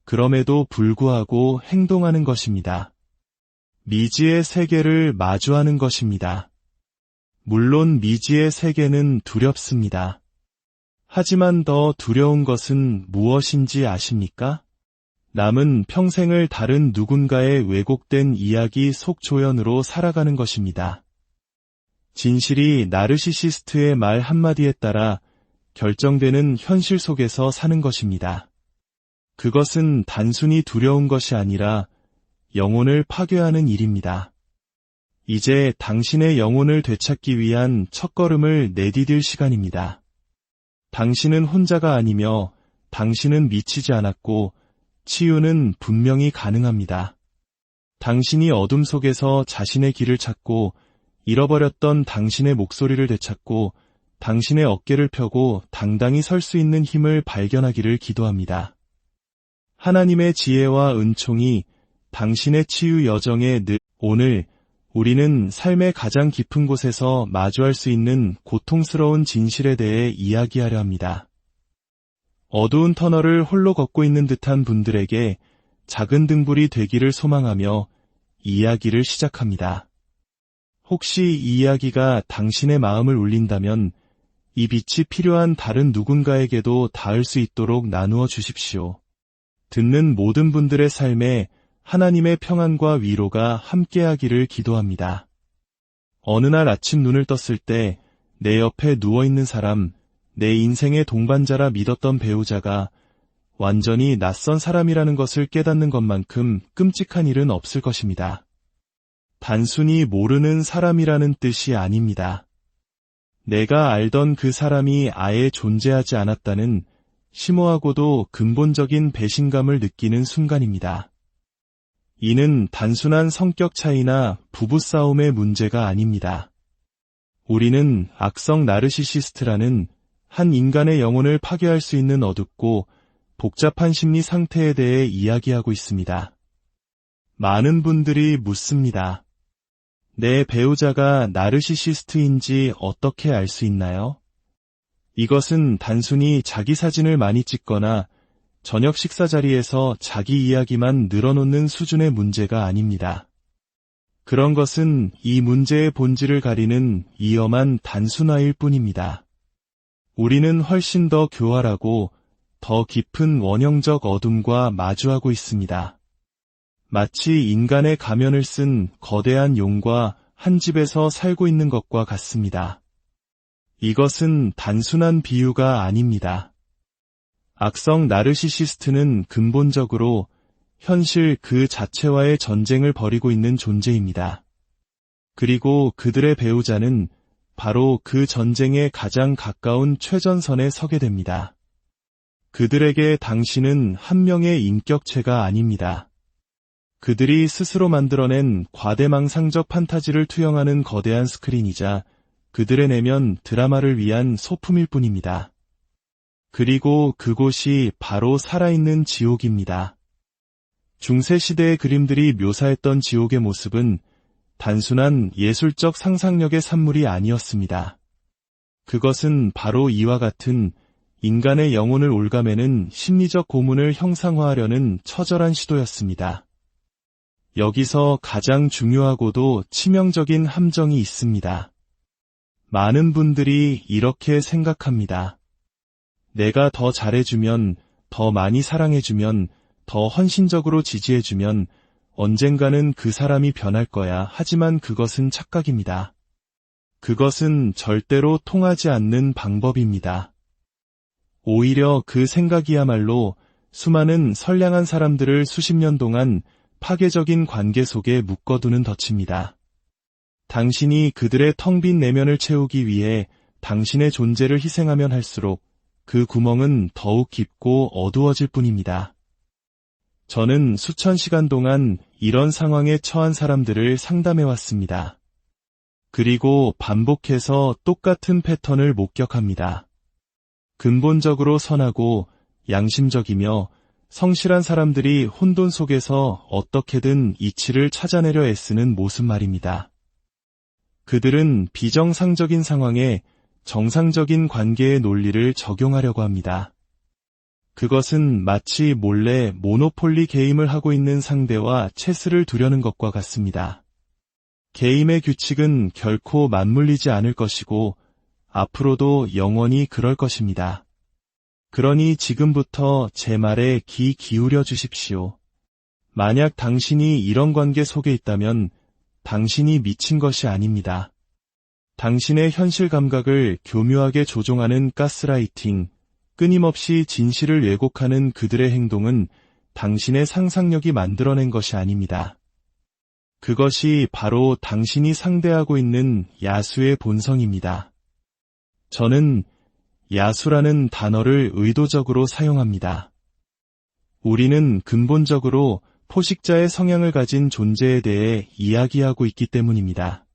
그럼에도 불구하고 행동하는 것입니다. 미지의 세계를 마주하는 것입니다. 물론 미지의 세계는 두렵습니다. 하지만 더 두려운 것은 무엇인지 아십니까? 남은 평생을 다른 누군가의 왜곡된 이야기 속조연으로 살아가는 것입니다. 진실이 나르시시스트의 말 한마디에 따라 결정되는 현실 속에서 사는 것입니다. 그것은 단순히 두려운 것이 아니라 영혼을 파괴하는 일입니다. 이제 당신의 영혼을 되찾기 위한 첫걸음을 내디딜 시간입니다. 당신은 혼자가 아니며 당신은 미치지 않았고 치유는 분명히 가능합니다. 당신이 어둠 속에서 자신의 길을 찾고 잃어버렸던 당신의 목소리를 되찾고 당신의 어깨를 펴고 당당히 설 수 있는 힘을 발견하기를 기도합니다. 하나님의 지혜와 은총이 당신의 치유 여정에 오늘 우리는 삶의 가장 깊은 곳에서 마주할 수 있는 고통스러운 진실에 대해 이야기하려 합니다. 어두운 터널을 홀로 걷고 있는 듯한 분들에게 작은 등불이 되기를 소망하며 이야기를 시작합니다. 혹시 이 이야기가 당신의 마음을 울린다면 이 빛이 필요한 다른 누군가에게도 닿을 수 있도록 나누어 주십시오. 듣는 모든 분들의 삶에 하나님의 평안과 위로가 함께하기를 기도합니다. 어느 날 아침 눈을 떴을 때 내 옆에 누워있는 사람, 내 인생의 동반자라 믿었던 배우자가 완전히 낯선 사람이라는 것을 깨닫는 것만큼 끔찍한 일은 없을 것입니다. 단순히 모르는 사람이라는 뜻이 아닙니다. 내가 알던 그 사람이 아예 존재하지 않았다는 심오하고도 근본적인 배신감을 느끼는 순간입니다. 이는 단순한 성격 차이나 부부싸움의 문제가 아닙니다. 우리는 악성 나르시시스트라는 한 인간의 영혼을 파괴할 수 있는 어둡고 복잡한 심리 상태에 대해 이야기하고 있습니다. 많은 분들이 묻습니다. 내 배우자가 나르시시스트인지 어떻게 알 수 있나요? 이것은 단순히 자기 사진을 많이 찍거나 저녁 식사 자리에서 자기 이야기만 늘어놓는 수준의 문제가 아닙니다. 그런 것은 이 문제의 본질을 가리는 위험한 단순화일 뿐입니다. 우리는 훨씬 더 교활하고 더 깊은 원형적 어둠과 마주하고 있습니다. 마치 인간의 가면을 쓴 거대한 용과 한 집에서 살고 있는 것과 같습니다. 이것은 단순한 비유가 아닙니다. 악성 나르시시스트는 근본적으로 현실 그 자체와의 전쟁을 벌이고 있는 존재입니다. 그리고 그들의 배우자는 바로 그 전쟁에 가장 가까운 최전선에 서게 됩니다. 그들에게 당신은 한 명의 인격체가 아닙니다. 그들이 스스로 만들어낸 과대망상적 판타지를 투영하는 거대한 스크린이자 그들의 내면 드라마를 위한 소품일 뿐입니다. 그리고 그곳이 바로 살아있는 지옥입니다. 중세시대의 그림들이 묘사했던 지옥의 모습은 단순한 예술적 상상력의 산물이 아니었습니다. 그것은 바로 이와 같은 인간의 영혼을 올가매는 심리적 고문을 형상화하려는 처절한 시도였습니다. 여기서 가장 중요하고도 치명적인 함정이 있습니다. 많은 분들이 이렇게 생각합니다. 내가 더 잘해주면, 더 많이 사랑해주면, 더 헌신적으로 지지해주면 언젠가는 그 사람이 변할 거야. 하지만 그것은 착각입니다. 그것은 절대로 통하지 않는 방법입니다. 오히려 그 생각이야말로 수많은 선량한 사람들을 수십 년 동안 파괴적인 관계 속에 묶어두는 덫입니다. 당신이 그들의 텅 빈 내면을 채우기 위해 당신의 존재를 희생하면 할수록 그 구멍은 더욱 깊고 어두워질 뿐입니다. 저는 수천 시간 동안 이런 상황에 처한 사람들을 상담해왔습니다. 그리고 반복해서 똑같은 패턴을 목격합니다. 근본적으로 선하고 양심적이며 성실한 사람들이 혼돈 속에서 어떻게든 이치를 찾아내려 애쓰는 모습 말입니다. 그들은 비정상적인 상황에 정상적인 관계의 논리를 적용하려고 합니다. 그것은 마치 몰래 모노폴리 게임을 하고 있는 상대와 체스를 두려는 것과 같습니다. 게임의 규칙은 결코 맞물리지 않을 것이고 앞으로도 영원히 그럴 것입니다. 그러니 지금부터 제 말에 귀 기울여 주십시오. 만약 당신이 이런 관계 속에 있다면 당신이 미친 것이 아닙니다. 당신의 현실 감각을 교묘하게 조종하는 가스라이팅, 끊임없이 진실을 왜곡하는 그들의 행동은 당신의 상상력이 만들어낸 것이 아닙니다. 그것이 바로 당신이 상대하고 있는 야수의 본성입니다. 저는 야수라는 단어를 의도적으로 사용합니다. 우리는 근본적으로 포식자의 성향을 가진 존재에 대해 이야기하고 있기 때문입니다.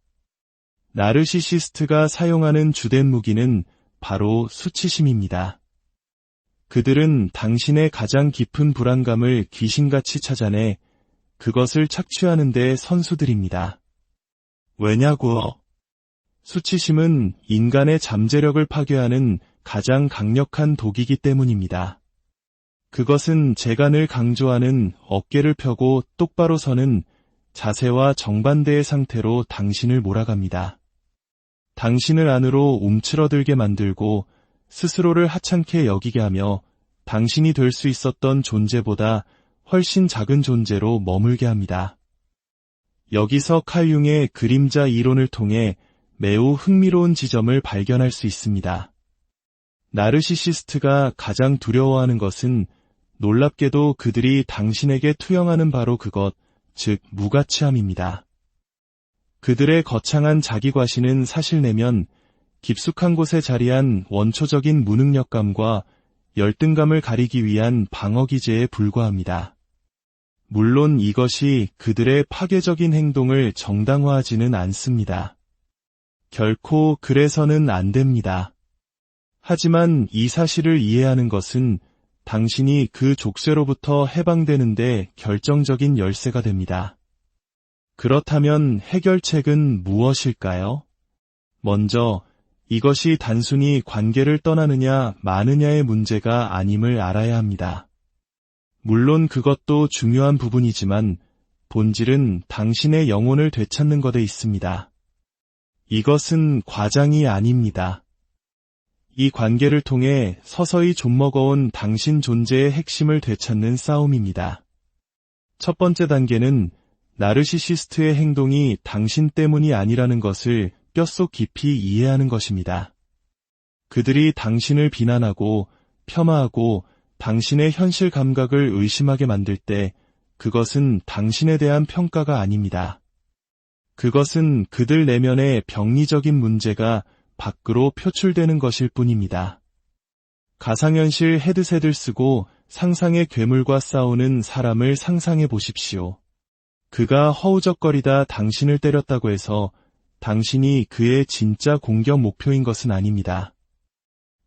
나르시시스트가 사용하는 주된 무기는 바로 수치심입니다. 그들은 당신의 가장 깊은 불안감을 귀신같이 찾아내 그것을 착취하는 데 선수들입니다. 왜냐고? 수치심은 인간의 잠재력을 파괴하는 가장 강력한 독이기 때문입니다. 그것은 제가 늘 강조하는 어깨를 펴고 똑바로 서는 자세와 정반대의 상태로 당신을 몰아갑니다. 당신을 안으로 움츠러들게 만들고 스스로를 하찮게 여기게 하며 당신이 될 수 있었던 존재보다 훨씬 작은 존재로 머물게 합니다. 여기서 칼 융의 그림자 이론을 통해 매우 흥미로운 지점을 발견할 수 있습니다. 나르시시스트가 가장 두려워하는 것은 놀랍게도 그들이 당신에게 투영하는 바로 그것, 즉 무가치함입니다. 그들의 거창한 자기과시는 사실 내면 깊숙한 곳에 자리한 원초적인 무능력감과 열등감을 가리기 위한 방어기제에 불과합니다. 물론 이것이 그들의 파괴적인 행동을 정당화하지는 않습니다. 결코 그래서는 안 됩니다. 하지만 이 사실을 이해하는 것은 당신이 그 족쇄로부터 해방되는데 결정적인 열쇠가 됩니다. 그렇다면 해결책은 무엇일까요? 먼저 이것이 단순히 관계를 떠나느냐 마느냐의 문제가 아님을 알아야 합니다. 물론 그것도 중요한 부분이지만 본질은 당신의 영혼을 되찾는 것에 있습니다. 이것은 과장이 아닙니다. 이 관계를 통해 서서히 좀먹어온 당신 존재의 핵심을 되찾는 싸움입니다. 첫 번째 단계는 나르시시스트의 행동이 당신 때문이 아니라는 것을 뼛속 깊이 이해하는 것입니다. 그들이 당신을 비난하고 폄하하고 당신의 현실 감각을 의심하게 만들 때 그것은 당신에 대한 평가가 아닙니다. 그것은 그들 내면의 병리적인 문제가 밖으로 표출되는 것일 뿐입니다. 가상현실 헤드셋을 쓰고 상상의 괴물과 싸우는 사람을 상상해 보십시오. 그가 허우적거리다 당신을 때렸다고 해서 당신이 그의 진짜 공격 목표인 것은 아닙니다.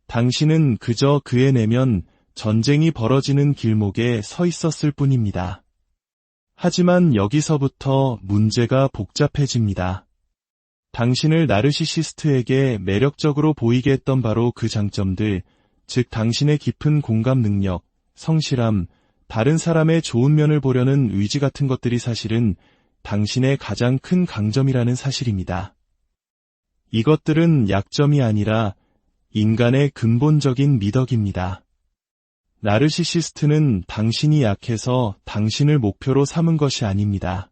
당신은 그저 그의 내면 전쟁이 벌어지는 길목에 서 있었을 뿐입니다. 하지만 여기서부터 문제가 복잡해집니다. 당신을 나르시시스트에게 매력적으로 보이게 했던 바로 그 장점들, 즉 당신의 깊은 공감 능력, 성실함, 다른 사람의 좋은 면을 보려는 의지 같은 것들이 사실은 당신의 가장 큰 강점이라는 사실입니다. 이것들은 약점이 아니라 인간의 근본적인 미덕입니다. 나르시시스트는 당신이 약해서 당신을 목표로 삼은 것이 아닙니다.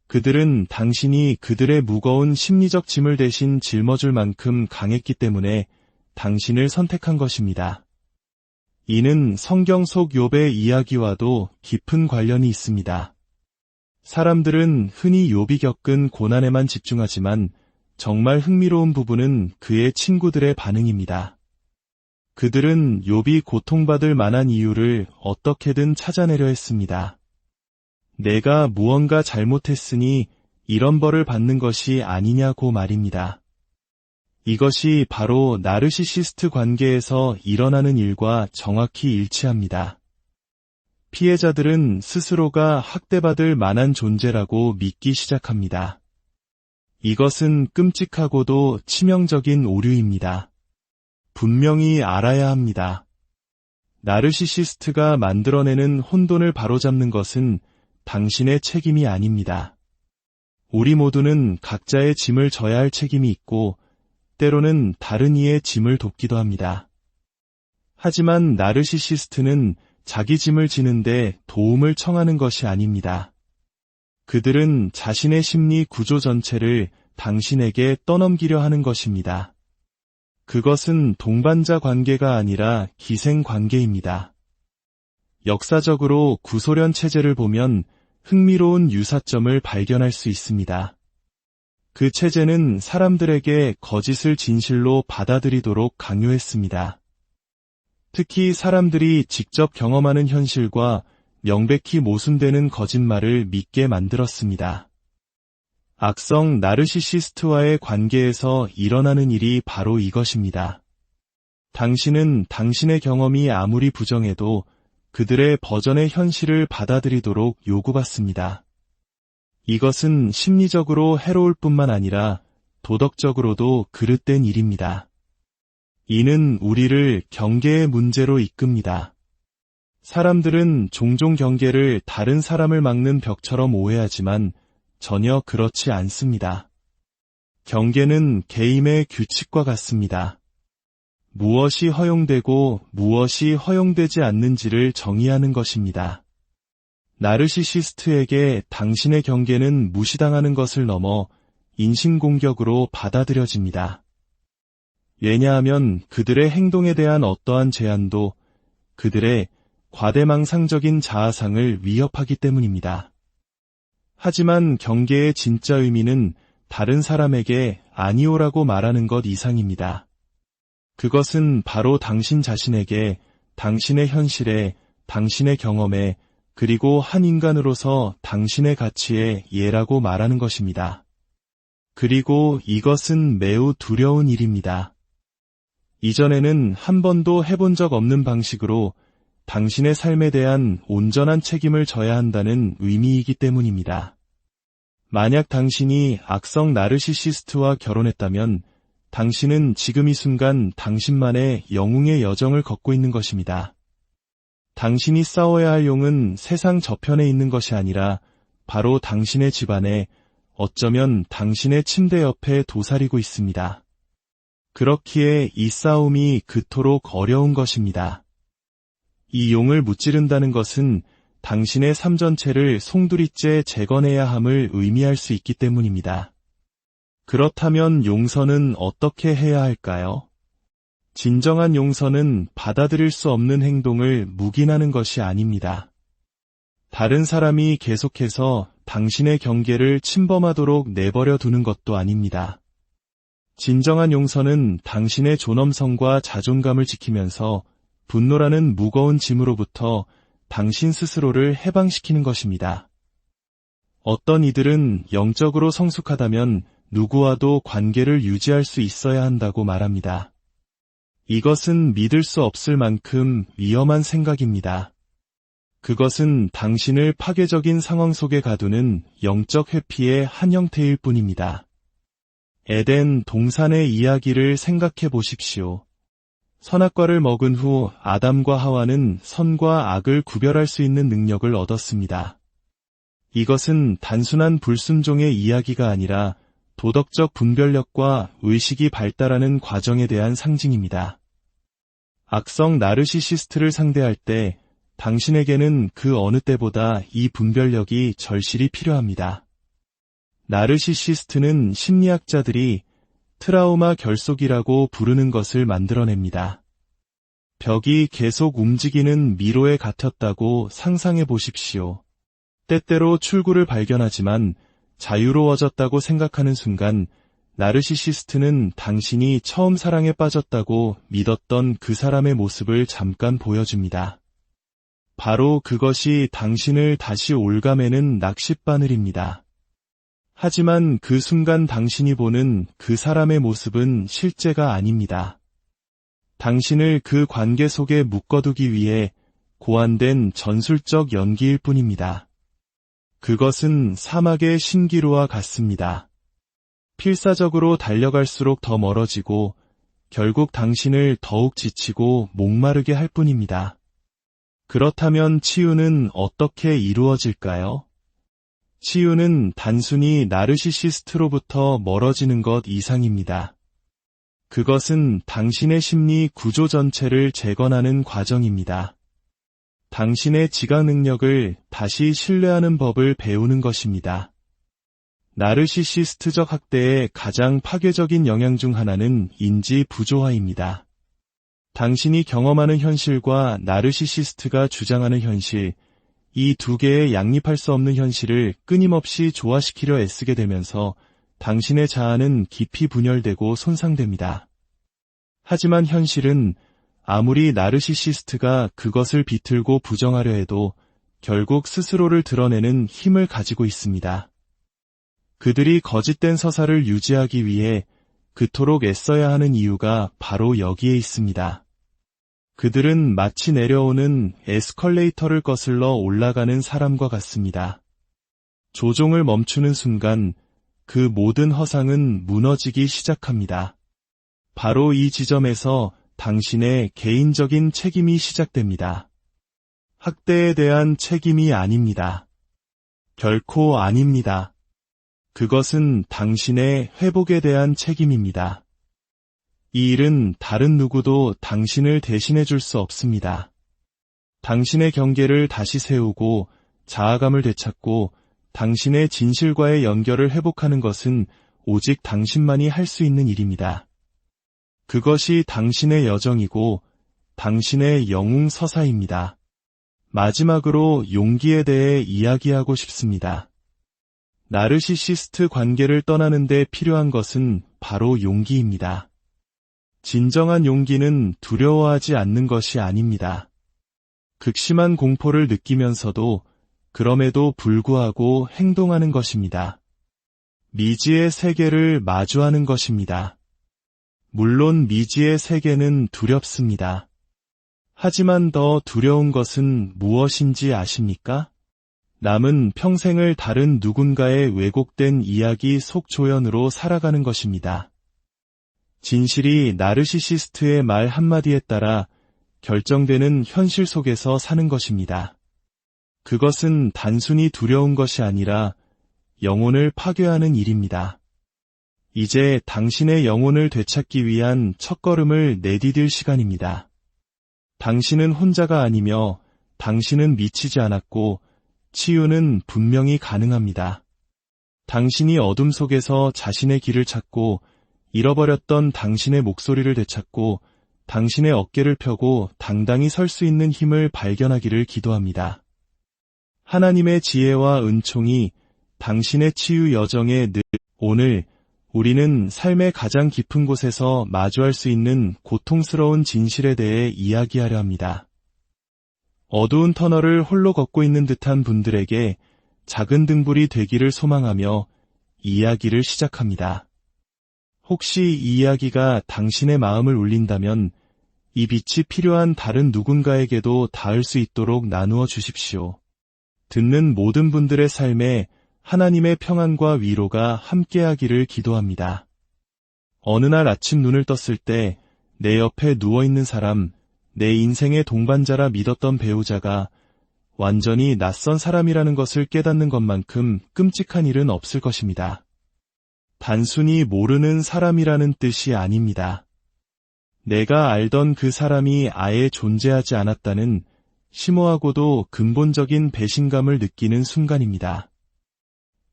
그들은 당신이 그들의 무거운 심리적 짐을 대신 짊어줄 만큼 강했기 때문에 당신을 선택한 것입니다. 이는 성경 속 욥의 이야기와도 깊은 관련이 있습니다. 사람들은 흔히 욥이 겪은 고난에만 집중하지만 정말 흥미로운 부분은 그의 친구들의 반응입니다. 그들은 욥이 고통받을 만한 이유를 어떻게든 찾아내려 했습니다. 내가 무언가 잘못했으니 이런 벌을 받는 것이 아니냐고 말입니다. 이것이 바로 나르시시스트 관계에서 일어나는 일과 정확히 일치합니다. 피해자들은 스스로가 학대받을 만한 존재라고 믿기 시작합니다. 이것은 끔찍하고도 치명적인 오류입니다. 분명히 알아야 합니다. 나르시시스트가 만들어내는 혼돈을 바로잡는 것은 당신의 책임이 아닙니다. 우리 모두는 각자의 짐을 져야 할 책임이 있고 때로는 다른 이의 짐을 돕기도 합니다. 하지만 나르시시스트는 자기 짐을 지는데 도움을 청하는 것이 아닙니다. 그들은 자신의 심리 구조 전체를 당신에게 떠넘기려 하는 것입니다. 그것은 동반자 관계가 아니라 기생 관계입니다. 역사적으로 구소련 체제를 보면 흥미로운 유사점을 발견할 수 있습니다. 그 체제는 사람들에게 거짓을 진실로 받아들이도록 강요했습니다. 특히 사람들이 직접 경험하는 현실과 명백히 모순되는 거짓말을 믿게 만들었습니다. 악성 나르시시스트와의 관계에서 일어나는 일이 바로 이것입니다. 당신은 당신의 경험이 아무리 부정해도 그들의 버전의 현실을 받아들이도록 요구받습니다. 이것은 심리적으로 해로울 뿐만 아니라 도덕적으로도 그릇된 일입니다. 이는 우리를 경계의 문제로 이끕니다. 사람들은 종종 경계를 다른 사람을 막는 벽처럼 오해하지만 전혀 그렇지 않습니다. 경계는 게임의 규칙과 같습니다. 무엇이 허용되고 무엇이 허용되지 않는지를 정의하는 것입니다. 나르시시스트에게 당신의 경계는 무시당하는 것을 넘어 인신공격으로 받아들여집니다. 왜냐하면 그들의 행동에 대한 어떠한 제한도 그들의 과대망상적인 자아상을 위협하기 때문입니다. 하지만 경계의 진짜 의미는 다른 사람에게 아니오라고 말하는 것 이상입니다. 그것은 바로 당신 자신에게, 당신의 현실에, 당신의 경험에, 그리고 한 인간으로서 당신의 가치에 예라고 말하는 것입니다. 그리고 이것은 매우 두려운 일입니다. 이전에는 한 번도 해본 적 없는 방식으로 당신의 삶에 대한 온전한 책임을 져야 한다는 의미이기 때문입니다. 만약 당신이 악성 나르시시스트와 결혼했다면 당신은 지금 이 순간 당신만의 영웅의 여정을 걷고 있는 것입니다. 당신이 싸워야 할 용은 세상 저편에 있는 것이 아니라 바로 당신의 집안에, 어쩌면 당신의 침대 옆에 도사리고 있습니다. 그렇기에 이 싸움이 그토록 어려운 것입니다. 이 용을 무찌른다는 것은 당신의 삶 전체를 송두리째 재건해야 함을 의미할 수 있기 때문입니다. 그렇다면 용서는 어떻게 해야 할까요? 진정한 용서는 받아들일 수 없는 행동을 묵인하는 것이 아닙니다. 다른 사람이 계속해서 당신의 경계를 침범하도록 내버려 두는 것도 아닙니다. 진정한 용서는 당신의 존엄성과 자존감을 지키면서 분노라는 무거운 짐으로부터 당신 스스로를 해방시키는 것입니다. 어떤 이들은 영적으로 성숙하다면 누구와도 관계를 유지할 수 있어야 한다고 말합니다. 이것은 믿을 수 없을 만큼 위험한 생각입니다. 그것은 당신을 파괴적인 상황 속에 가두는 영적 회피의 한 형태일 뿐입니다. 에덴 동산의 이야기를 생각해 보십시오. 선악과를 먹은 후 아담과 하와는 선과 악을 구별할 수 있는 능력을 얻었습니다. 이것은 단순한 불순종의 이야기가 아니라 도덕적 분별력과 의식이 발달하는 과정에 대한 상징입니다. 악성 나르시시스트를 상대할 때 당신에게는 그 어느 때보다 이 분별력이 절실히 필요합니다. 나르시시스트는 심리학자들이 트라우마 결속이라고 부르는 것을 만들어냅니다. 벽이 계속 움직이는 미로에 갇혔다고 상상해 보십시오. 때때로 출구를 발견하지만 자유로워졌다고 생각하는 순간 나르시시스트는 당신이 처음 사랑에 빠졌다고 믿었던 그 사람의 모습을 잠깐 보여줍니다. 바로 그것이 당신을 다시 올가매는 낚싯바늘입니다. 하지만 그 순간 당신이 보는 그 사람의 모습은 실제가 아닙니다. 당신을 그 관계 속에 묶어두기 위해 고안된 전술적 연기일 뿐입니다. 그것은 사막의 신기루와 같습니다. 필사적으로 달려갈수록 더 멀어지고 결국 당신을 더욱 지치고 목마르게 할 뿐입니다. 그렇다면 치유는 어떻게 이루어질까요? 치유는 단순히 나르시시스트로부터 멀어지는 것 이상입니다. 그것은 당신의 심리 구조 전체를 재건하는 과정입니다. 당신의 지각 능력을 다시 신뢰하는 법을 배우는 것입니다. 나르시시스트적 학대의 가장 파괴적인 영향 중 하나는 인지 부조화입니다. 당신이 경험하는 현실과 나르시시스트가 주장하는 현실, 이 두 개의 양립할 수 없는 현실을 끊임없이 조화시키려 애쓰게 되면서 당신의 자아는 깊이 분열되고 손상됩니다. 하지만 현실은 아무리 나르시시스트가 그것을 비틀고 부정하려 해도 결국 스스로를 드러내는 힘을 가지고 있습니다. 그들이 거짓된 서사를 유지하기 위해 그토록 애써야 하는 이유가 바로 여기에 있습니다. 그들은 마치 내려오는 에스컬레이터를 거슬러 올라가는 사람과 같습니다. 조종을 멈추는 순간 그 모든 허상은 무너지기 시작합니다. 바로 이 지점에서 당신의 개인적인 책임이 시작됩니다. 학대에 대한 책임이 아닙니다. 결코 아닙니다. 그것은 당신의 회복에 대한 책임입니다. 이 일은 다른 누구도 당신을 대신해 줄 수 없습니다. 당신의 경계를 다시 세우고 자아감을 되찾고 당신의 진실과의 연결을 회복하는 것은 오직 당신만이 할 수 있는 일입니다. 그것이 당신의 여정이고 당신의 영웅 서사입니다. 마지막으로 용기에 대해 이야기하고 싶습니다. 나르시시스트 관계를 떠나는 데 필요한 것은 바로 용기입니다. 진정한 용기는 두려워하지 않는 것이 아닙니다. 극심한 공포를 느끼면서도 그럼에도 불구하고 행동하는 것입니다. 미지의 세계를 마주하는 것입니다. 물론 미지의 세계는 두렵습니다. 하지만 더 두려운 것은 무엇인지 아십니까? 남은 평생을 다른 누군가의 왜곡된 이야기 속조연으로 살아가는 것입니다. 진실이 나르시시스트의 말 한마디에 따라 결정되는 현실 속에서 사는 것입니다. 그것은 단순히 두려운 것이 아니라 영혼을 파괴하는 일입니다. 이제 당신의 영혼을 되찾기 위한 첫걸음을 내디딜 시간입니다. 당신은 혼자가 아니며 당신은 미치지 않았고 치유는 분명히 가능합니다. 당신이 어둠 속에서 자신의 길을 찾고 잃어버렸던 당신의 목소리를 되찾고 당신의 어깨를 펴고 당당히 설 수 있는 힘을 발견하기를 기도합니다. 하나님의 지혜와 은총이 당신의 치유 여정에 오늘 우리는 삶의 가장 깊은 곳에서 마주할 수 있는 고통스러운 진실에 대해 이야기하려 합니다. 어두운 터널을 홀로 걷고 있는 듯한 분들에게 작은 등불이 되기를 소망하며 이야기를 시작합니다. 혹시 이 이야기가 당신의 마음을 울린다면 이 빛이 필요한 다른 누군가에게도 닿을 수 있도록 나누어 주십시오. 듣는 모든 분들의 삶에 하나님의 평안과 위로가 함께하기를 기도합니다. 어느 날 아침 눈을 떴을 때 내 옆에 누워있는 사람, 내 인생의 동반자라 믿었던 배우자가 완전히 낯선 사람이라는 것을 깨닫는 것만큼 끔찍한 일은 없을 것입니다. 단순히 모르는 사람이라는 뜻이 아닙니다. 내가 알던 그 사람이 아예 존재하지 않았다는 심오하고도 근본적인 배신감을 느끼는 순간입니다.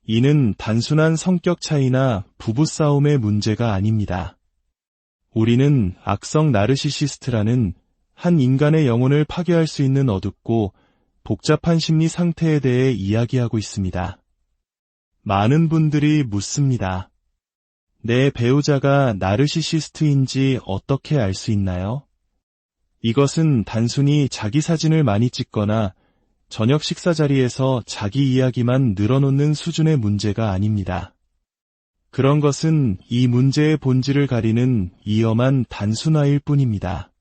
이는 단순한 성격 차이나 부부싸움의 문제가 아닙니다. 우리는 악성 나르시시스트라는 한 인간의 영혼을 파괴할 수 있는 어둡고 복잡한 심리 상태에 대해 이야기하고 있습니다. 많은 분들이 묻습니다. 내 배우자가 나르시시스트인지 어떻게 알 수 있나요? 이것은 단순히 자기 사진을 많이 찍거나 저녁 식사 자리에서 자기 이야기만 늘어놓는 수준의 문제가 아닙니다. 그런 것은 이 문제의 본질을 가리는 위험한 단순화일 뿐입니다.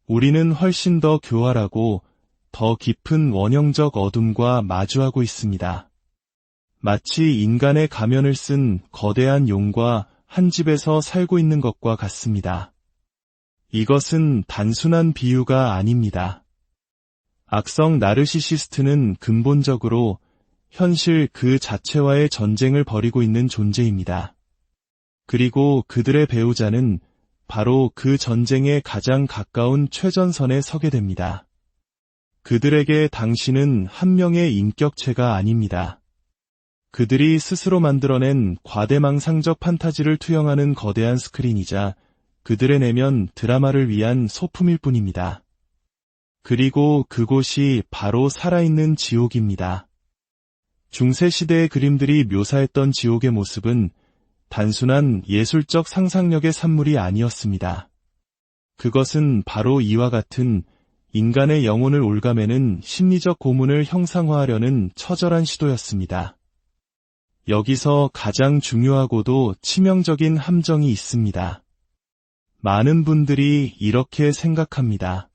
우리는 훨씬 더 교활하고 더 깊은 원형적 어둠과 마주하고 있습니다. 마치 인간의 가면을 쓴 거대한 용과 한 집에서 살고 있는 것과 같습니다. 이것은 단순한 비유가 아닙니다. 악성 나르시시스트는 근본적으로 현실 그 자체와의 전쟁을 벌이고 있는 존재입니다. 그리고 그들의 배우자는 바로 그 전쟁에 가장 가까운 최전선에 서게 됩니다. 그들에게 당신은 한 명의 인격체가 아닙니다. 그들이 스스로 만들어낸 과대망상적 판타지를 투영하는 거대한 스크린이자 그들의 내면 드라마를 위한 소품일 뿐입니다. 그리고 그곳이 바로 살아있는 지옥입니다. 중세시대의 그림들이 묘사했던 지옥의 모습은 단순한 예술적 상상력의 산물이 아니었습니다. 그것은 바로 이와 같은 인간의 영혼을 올가매는 심리적 고문을 형상화하려는 처절한 시도였습니다. 여기서 가장 중요하고도 치명적인 함정이 있습니다. 많은 분들이 이렇게 생각합니다.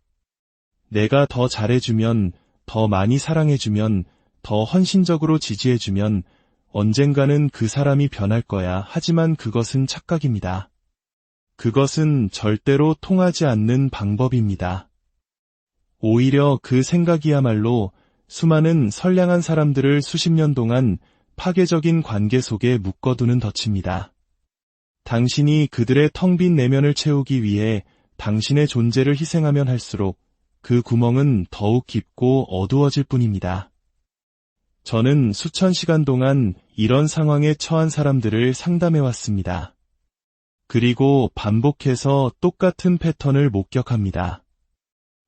내가 더 잘해주면, 더 많이 사랑해주면, 더 헌신적으로 지지해주면 언젠가는 그 사람이 변할 거야. 하지만 그것은 착각입니다. 그것은 절대로 통하지 않는 방법입니다. 오히려 그 생각이야말로 수많은 선량한 사람들을 수십 년 동안 파괴적인 관계 속에 묶어두는 덫입니다. 당신이 그들의 텅 빈 내면을 채우기 위해 당신의 존재를 희생하면 할수록 그 구멍은 더욱 깊고 어두워질 뿐입니다. 저는 수천 시간 동안 이런 상황에 처한 사람들을 상담해왔습니다. 그리고 반복해서 똑같은 패턴을 목격합니다.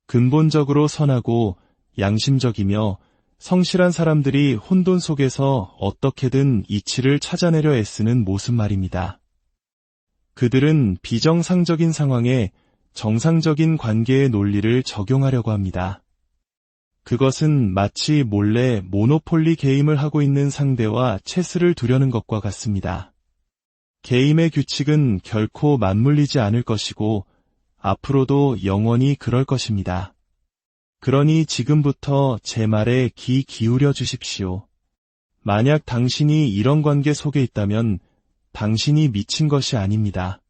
근본적으로 선하고 양심적이며 성실한 사람들이 혼돈 속에서 어떻게든 이치를 찾아내려 애쓰는 모습 말입니다. 그들은 비정상적인 상황에 정상적인 관계의 논리를 적용하려고 합니다. 그것은 마치 몰래 모노폴리 게임을 하고 있는 상대와 체스를 두려는 것과 같습니다. 게임의 규칙은 결코 맞물리지 않을 것이고 앞으로도 영원히 그럴 것입니다. 그러니 지금부터 제 말에 귀 기울여 주십시오. 만약 당신이 이런 관계 속에 있다면 당신이 미친 것이 아닙니다.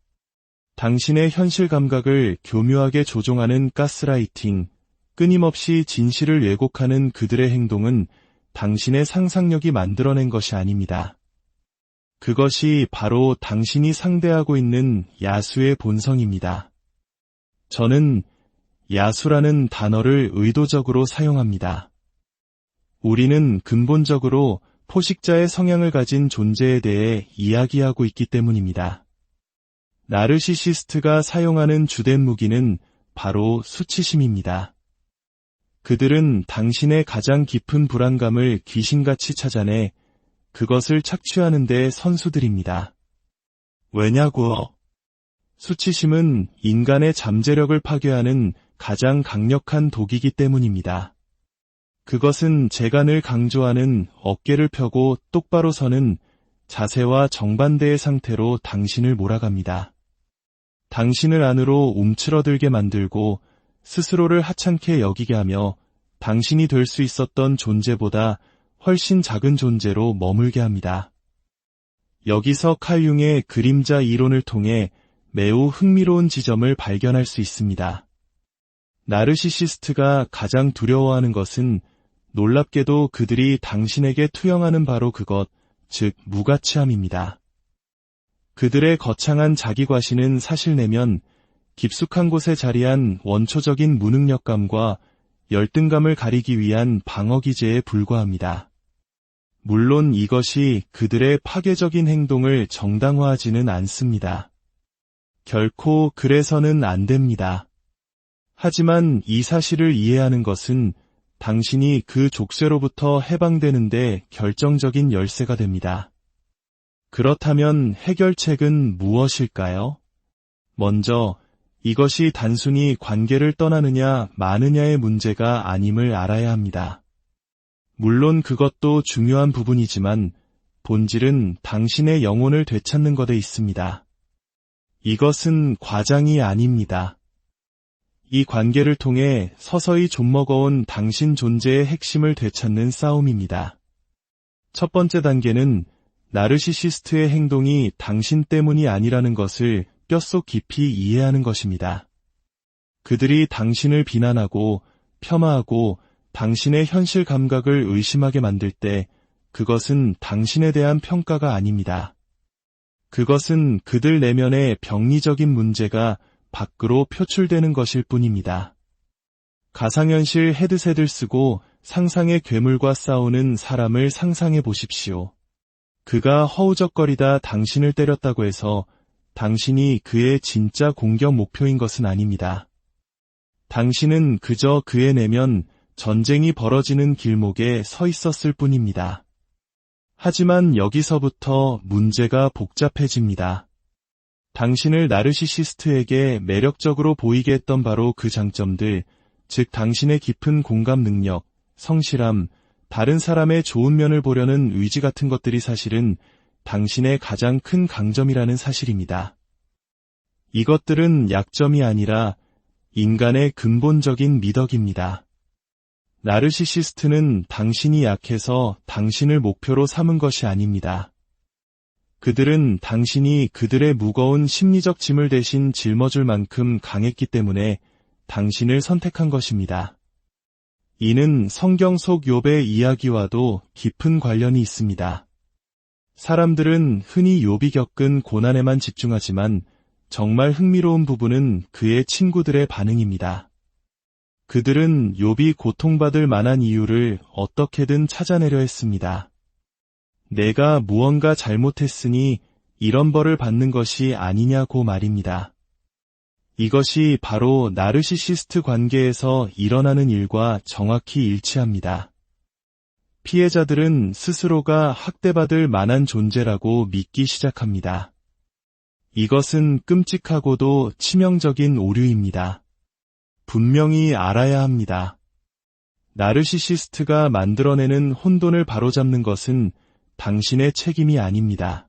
당신의 현실 감각을 교묘하게 조종하는 가스라이팅, 끊임없이 진실을 왜곡하는 그들의 행동은 당신의 상상력이 만들어낸 것이 아닙니다. 그것이 바로 당신이 상대하고 있는 야수의 본성입니다. 저는 야수라는 단어를 의도적으로 사용합니다. 우리는 근본적으로 포식자의 성향을 가진 존재에 대해 이야기하고 있기 때문입니다. 나르시시스트가 사용하는 주된 무기는 바로 수치심입니다. 그들은 당신의 가장 깊은 불안감을 귀신같이 찾아내 그것을 착취하는 데 선수들입니다. 왜냐고? 수치심은 인간의 잠재력을 파괴하는 가장 강력한 독이기 때문입니다. 그것은 제가 늘 강조하는 어깨를 펴고 똑바로 서는 자세와 정반대의 상태로 당신을 몰아갑니다. 당신을 안으로 움츠러들게 만들고 스스로를 하찮게 여기게 하며 당신이 될 수 있었던 존재보다 훨씬 작은 존재로 머물게 합니다. 여기서 칼 융의 그림자 이론을 통해 매우 흥미로운 지점을 발견할 수 있습니다. 나르시시스트가 가장 두려워하는 것은 놀랍게도 그들이 당신에게 투영하는 바로 그것, 즉 무가치함입니다. 그들의 거창한 자기과시는 사실 내면 깊숙한 곳에 자리한 원초적인 무능력감과 열등감을 가리기 위한 방어기제에 불과합니다. 물론 이것이 그들의 파괴적인 행동을 정당화하지는 않습니다. 결코 그래서는 안 됩니다. 하지만 이 사실을 이해하는 것은 당신이 그 족쇄로부터 해방되는데 결정적인 열쇠가 됩니다. 그렇다면 해결책은 무엇일까요? 먼저 이것이 단순히 관계를 떠나느냐 마느냐의 문제가 아님을 알아야 합니다. 물론 그것도 중요한 부분이지만 본질은 당신의 영혼을 되찾는 것에 있습니다. 이것은 과장이 아닙니다. 이 관계를 통해 서서히 좀먹어온 당신 존재의 핵심을 되찾는 싸움입니다. 첫 번째 단계는 나르시시스트의 행동이 당신 때문이 아니라는 것을 뼛속 깊이 이해하는 것입니다. 그들이 당신을 비난하고 폄하하고 당신의 현실 감각을 의심하게 만들 때 그것은 당신에 대한 평가가 아닙니다. 그것은 그들 내면의 병리적인 문제가 밖으로 표출되는 것일 뿐입니다. 가상현실 헤드셋을 쓰고 상상의 괴물과 싸우는 사람을 상상해 보십시오. 그가 허우적거리다 당신을 때렸다고 해서 당신이 그의 진짜 공격 목표인 것은 아닙니다. 당신은 그저 그의 내면 전쟁이 벌어지는 길목에 서 있었을 뿐입니다. 하지만 여기서부터 문제가 복잡해집니다. 당신을 나르시시스트에게 매력적으로 보이게 했던 바로 그 장점들, 즉 당신의 깊은 공감 능력, 성실함, 다른 사람의 좋은 면을 보려는 의지 같은 것들이 사실은 당신의 가장 큰 강점이라는 사실입니다. 이것들은 약점이 아니라 인간의 근본적인 미덕입니다. 나르시시스트는 당신이 약해서 당신을 목표로 삼은 것이 아닙니다. 그들은 당신이 그들의 무거운 심리적 짐을 대신 짊어줄 만큼 강했기 때문에 당신을 선택한 것입니다. 이는 성경 속 욥의 이야기와도 깊은 관련이 있습니다. 사람들은 흔히 욥이 겪은 고난에만 집중하지만 정말 흥미로운 부분은 그의 친구들의 반응입니다. 그들은 욥이 고통받을 만한 이유를 어떻게든 찾아내려 했습니다. 내가 무언가 잘못했으니 이런 벌을 받는 것이 아니냐고 말입니다. 이것이 바로 나르시시스트 관계에서 일어나는 일과 정확히 일치합니다. 피해자들은 스스로가 학대받을 만한 존재라고 믿기 시작합니다. 이것은 끔찍하고도 치명적인 오류입니다. 분명히 알아야 합니다. 나르시시스트가 만들어내는 혼돈을 바로잡는 것은 당신의 책임이 아닙니다.